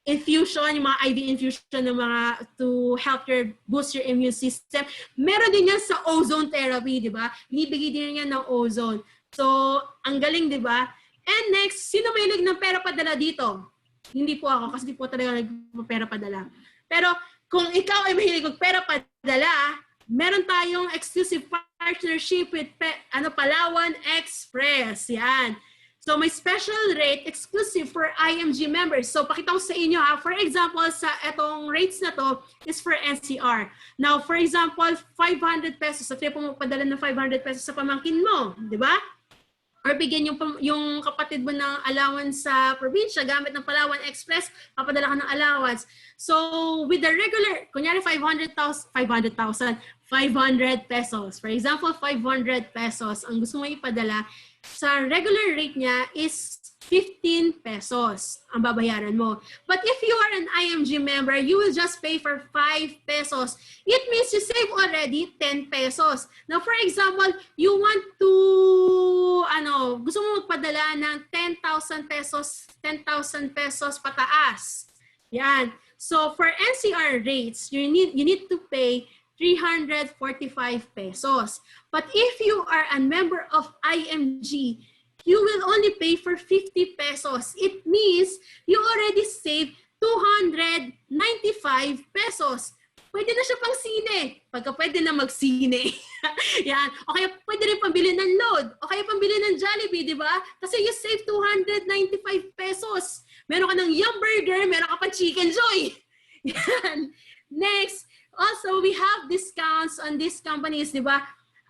infusion, yung mga IV infusion ng mga to help your boost your immune system. Meron din yan sa ozone therapy, di ba? Binibigay din yan ng ozone. So, ang galing, di ba? And next, sino mahilig ng pera padala dito? Hindi po ako kasi di po talaga nagpapera padala. Pero kung ikaw ay mahilig ng pera padala, meron tayong exclusive partnership with Palawan Express. Yan. So may special rate exclusive for IMG members. So pakita ko sa inyo ha. For example, sa etong rates na to is for NCR. Now, for example, 500 pesos. So kayo po magpadala ng 500 pesos sa pamangkin mo. Di ba? Or bigyan yung kapatid mo ng allowance sa probinsya gamit ng Palawan Express, papadala ka ng allowance. So with the regular, kunyari 500 pesos. For example, 500 pesos. Ang gusto mo ipadala, sa regular rate niya is 15 pesos ang babayaran mo. But if you are an IMG member, you will just pay for 5 pesos. It means you save already 10 pesos. Now, for example, you want to, gusto mo magpadala ng 10,000 pesos pataas. Yan. So, for NCR rates, you need to pay 345 pesos. But if you are a member of IMG, you will only pay for 50 pesos. It means you already save 295 pesos. Pwede na siya pang sine. Pagka pwede na mag-sine. Yan. O kaya pwede rin pambili ng load. O kaya pambili ng Jollibee, di ba? Kasi you save 295 pesos. Meron ka ng Yum Burger, meron ka pa Chicken Joy. Yan. Next, also we have discounts on these companies, di ba?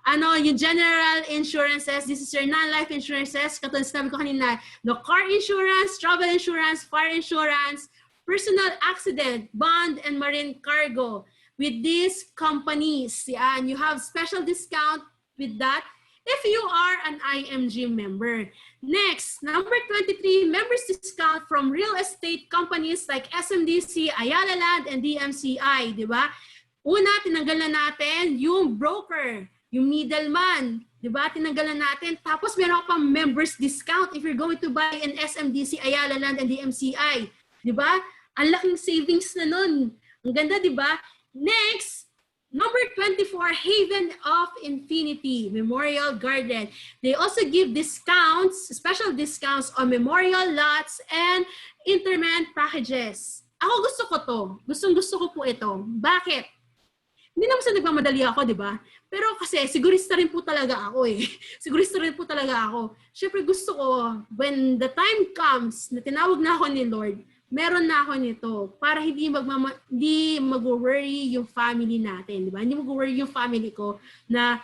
Yung general insurances, this is your non-life insurances, katulad sinabi ko kanina, no car insurance, travel insurance, fire insurance, personal accident, bond, and marine cargo. With these companies, yan, you have special discount with that if you are an IMG member. Next, number 23, members discount from real estate companies like SMDC, Ayala Land, and DMCI, di ba? Una, tinanggal na natin yung broker, yung middleman, di ba? Tinanggal na natin. Tapos meron ka pang members discount if you're going to buy an SMDC, Ayala Land, and DMCI. Di ba? Ang laking savings na nun. Ang ganda, di ba? Next, number 24, Haven of Infinity, Memorial Garden. They also give discounts, special discounts on memorial lots and interment packages. Ako gusto ko to. Gustong-gusto ko po ito. Bakit? Hindi naman sa nagmamadali ako, di ba? Pero kasi sigurista rin po talaga ako eh. Sigurista rin po talaga ako. Siyempre gusto ko, when the time comes na tinawag na ako ni Lord, meron na ako nito para hindi mag-worry yung family natin, di ba? Hindi mag-worry yung family ko na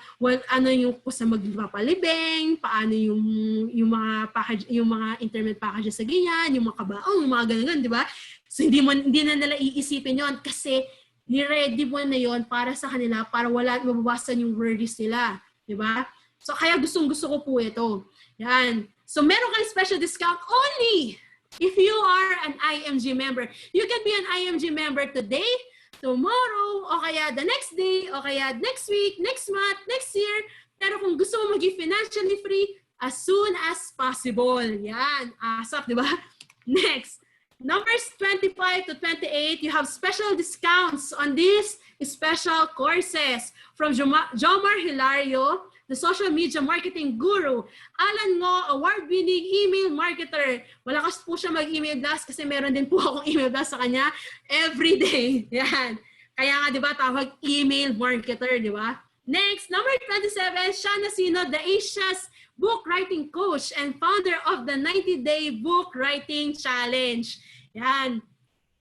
yung sa magpapalibing, paano yung mga package, yung mga internet packages sa ganyan, yung mga kabaong, yung mga ganyan, di ba? So hindi na nila iisipin yon kasi ni-ready mo na yon para sa kanila para mabawasan yung worries nila, di ba? So kaya gustong-gusto ko po ito. Yan. So meron kang special discount only if you are an IMG member. You can be an IMG member today, tomorrow, o kaya the next day, o kaya next week, next month, next year. Pero kung gusto mo maging financially free, as soon as possible. Yan. ASAP, di ba? Next. Numbers 25 to 28, you have special discounts on these special courses from Jomar Hilario, the social media marketing guru. Alan Ngo, award-winning email marketer. Malakas po siya mag-email blast kasi meron din po akong email blast sa kanya every day. Yan. Kaya nga, di ba, tawag email marketer, di ba? Next, number 27, Shana Sino, the Asia's book writing coach and founder of the 90-day book writing challenge. Yan.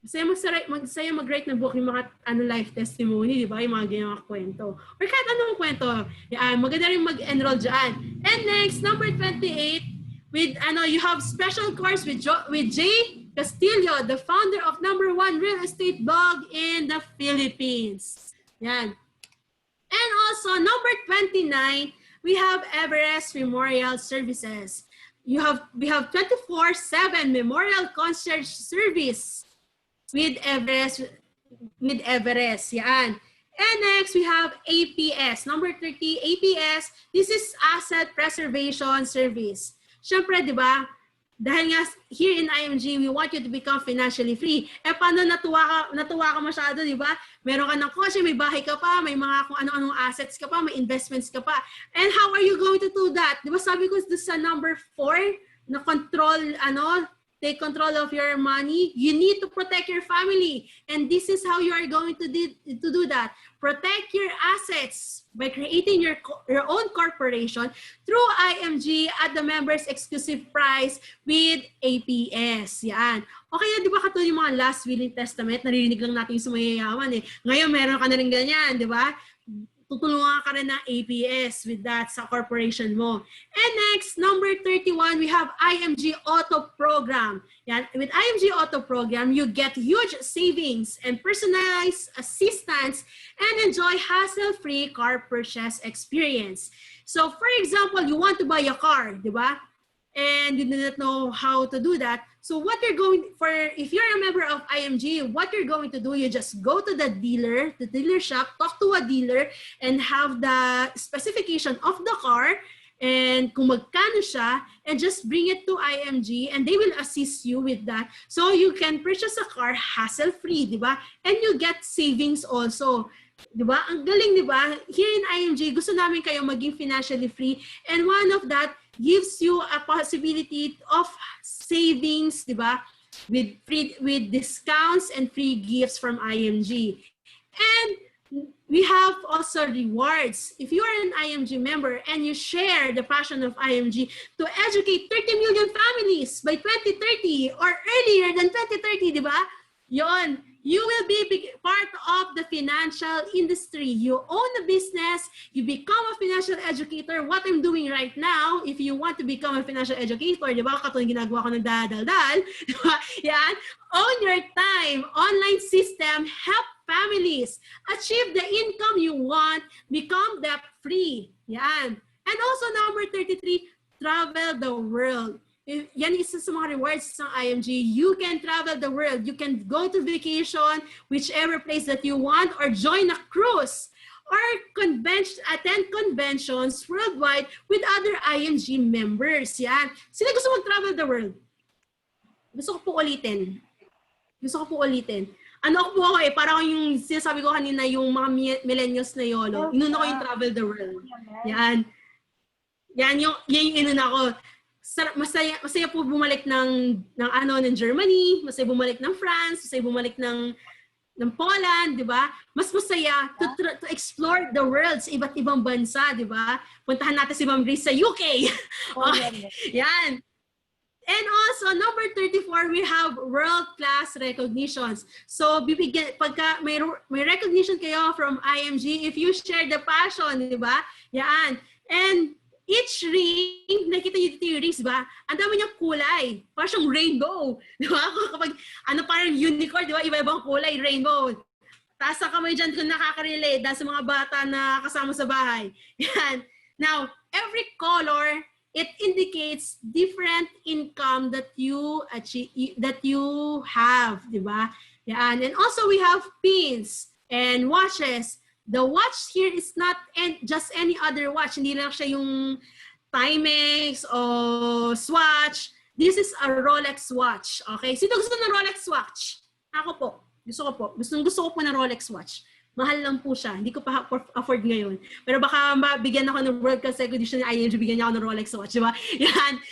Masaya mag-write ng book yung mga life testimony, di ba? Yung mga ganyan kwento. Or kahit anong kwento. Yan, maganda rin mag-enroll dyan. And next, number 28, with you have special course with Jay Castillo, the founder of #1 real estate blog in the Philippines. Yan. And also, number 29, we have Everest Memorial Services. We have 24/7 memorial concierge service with Everest. Yan. And next, we have APS. Number 30, APS. This is Asset Preservation Service. Siyempre, di ba, dahil nga here in IMG, we want you to become financially free. Paano natuwa ka masyado, di ba? Meron ka ng kotse, may bahay ka pa, may mga kung ano-anong assets ka pa, may investments ka pa. And how are you going to do that? Di ba sabi ko sa number 4, na control, take control of your money. You need to protect your family. And this is how you are going to do that. Protect your assets by creating your own corporation through IMG at the members exclusive price with APS. Yan. Okay, di ba katulad yung mga last will and testament, naririnig lang natin yung sumayayaman eh. Ngayon, meron ka na rin ganyan, di ba? Tutulungan ka rin ng APS with that sa corporation mo. And next, number 31, we have IMG Auto Program. Yan. With IMG Auto Program, you get huge savings and personalized assistance and enjoy hassle-free car purchase experience. So, for example, you want to buy a car, di ba? And you do not know how to do that. So what you're if you're a member of IMG, what you're going to do, you just go to the dealer shop, talk to a dealer, and have the specification of the car, and kung magkano siya, and just bring it to IMG, and they will assist you with that. So you can purchase a car hassle-free, di ba? And you get savings also. Di ba? Ang galing, di ba? Here in IMG, gusto namin kayo maging financially free, and one of that gives you a possibility of savings, di ba? With discounts and free gifts from IMG. And we have also rewards. If you are an IMG member and you share the passion of IMG to educate 30 million families by 2030 or earlier than 2030, di ba? Yon. You will be part of the financial industry. You own a business, you become a financial educator. What I'm doing right now, if you want to become a financial educator, di ba, katulad ginagawa ko ng dadaldal, di ba? Yan, own your time, online system, help families achieve the income you want, become debt-free. Yan. And also number 33, travel the world. Yan isa sa mga rewards ng IMG. You can travel the world. You can go to vacation, whichever place that you want, or join a cruise, or attend conventions worldwide with other IMG members. Yan. Sino gusto mag-travel the world? Gusto ko po ulitin. Ano po ako parang yung sinasabi ko kanina, yung mga millennials na YOLO. Inuna ko yung travel the world. Yan. Yan yung inuna ko. Masaya po bumalik ng Germany, masaya bumalik ng France, masaya bumalik ng Poland, di ba? Mas masaya to explore the world sa iba't ibang bansa, di ba? Puntahan natin si Ma'am Grace sa UK. Okay. Yan. And also, number 34, we have world-class recognitions. So, pagka may recognition kayo from IMG, if you share the passion, di ba? Yan. And each ring, nakita niyo dito yung rings, ba? Ang dami niyang kulay. Parang siyang rainbow. Di ba? Kapag, parang unicorn, di ba? Iba-ibang kulay, rainbow. Taas ang kamay dyan kung nakaka-relate dahil sa mga bata na kasama sa bahay. Yan. Now, every color, it indicates different income that you have, di ba? Yan. And also, we have pins and watches. The watch here is not just any other watch. Hindi lang siya yung Timex o Swatch. This is a Rolex watch. Okay? Sino gusto ng Rolex watch? Ako po. Gusto ko po ng Rolex watch. Mahal lang po siya. Hindi ko pa afford ngayon. Pero baka bigyan ako ng World Class Recognition ng IMG, bigyan niya ako ng Rolex watch. Diba? Yan.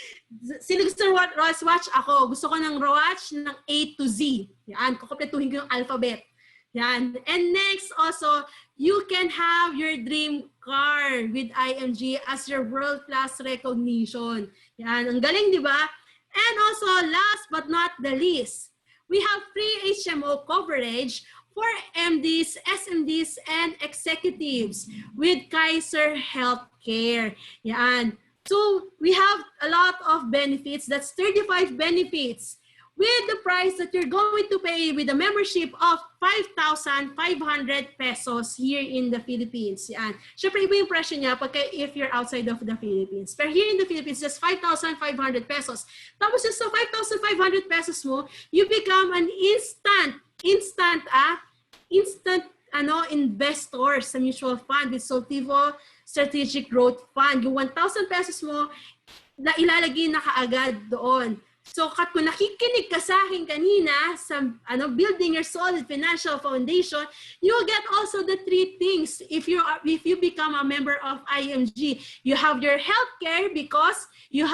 Sino gusto ng Rolex watch? Ako. Gusto ko ng watch ng A to Z. Yan. Kukompletuhin ko yung alphabet. Yan. And next also, you can have your dream car with IMG as your world-class recognition. Yan. Ang galing, di ba? And also, last but not the least, we have free HMO coverage for MDs, SMDs, and executives with KAISER Healthcare. Yan. So we have a lot of benefits. That's 35 benefits with the price that you're going to pay with a membership of 5,500 pesos here in the Philippines. Yan. Siyempre, iba yung presyo niya if you're outside of the Philippines. Pero here in the Philippines, just 5,500 pesos. Tapos just sa 5,500 pesos mo, you become an instant investor sa mutual fund with Soltivo Strategic Growth Fund. Yung 1,000 pesos mo, na ilalagay na kaagad doon. So, kung nakikinig ka sa akin kanina sa building your solid financial foundation, you get also the three things if you become a member of IMG. You have your healthcare because you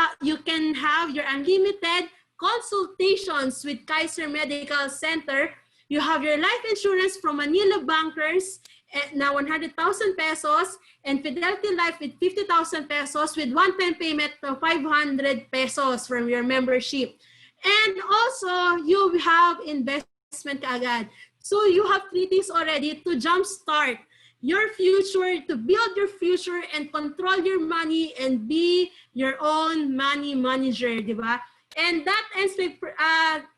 can have your unlimited consultations with KAISER Medical Center. You have your life insurance from Manila Bankers na 100,000 pesos and Fidelity Life with 50,000 pesos with one-time payment of 500 pesos from your membership. And also, you have investment kaagad. So you have three things already to jumpstart your future, to build your future and control your money and be your own money manager, di ba? And that ends with, learn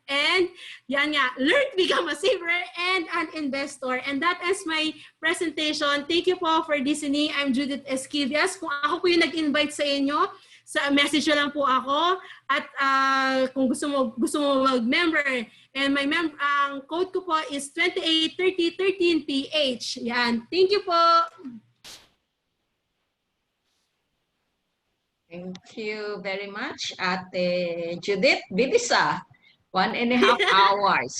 to become a saver and an investor. And that ends my presentation. Thank you po for listening. I'm Judith Esquivias. Kung ako po yung nag-invite sa inyo, sa message lang po ako. At kung gusto mo mag-member, and my ang code ko po is 283013PH. Yan. Thank you po. Thank you very much, Ate Judith. Bilis 1.5 hours.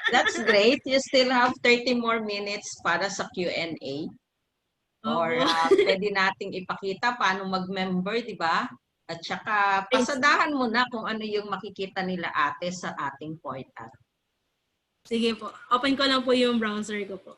That's great. You still have 30 more minutes para sa Q&A. Or pwede nating ipakita paano mag-member, di ba? At saka pasadahan mo na kung ano yung makikita nila ate sa ating portal. Sige po. Open ko lang po yung browser ko po.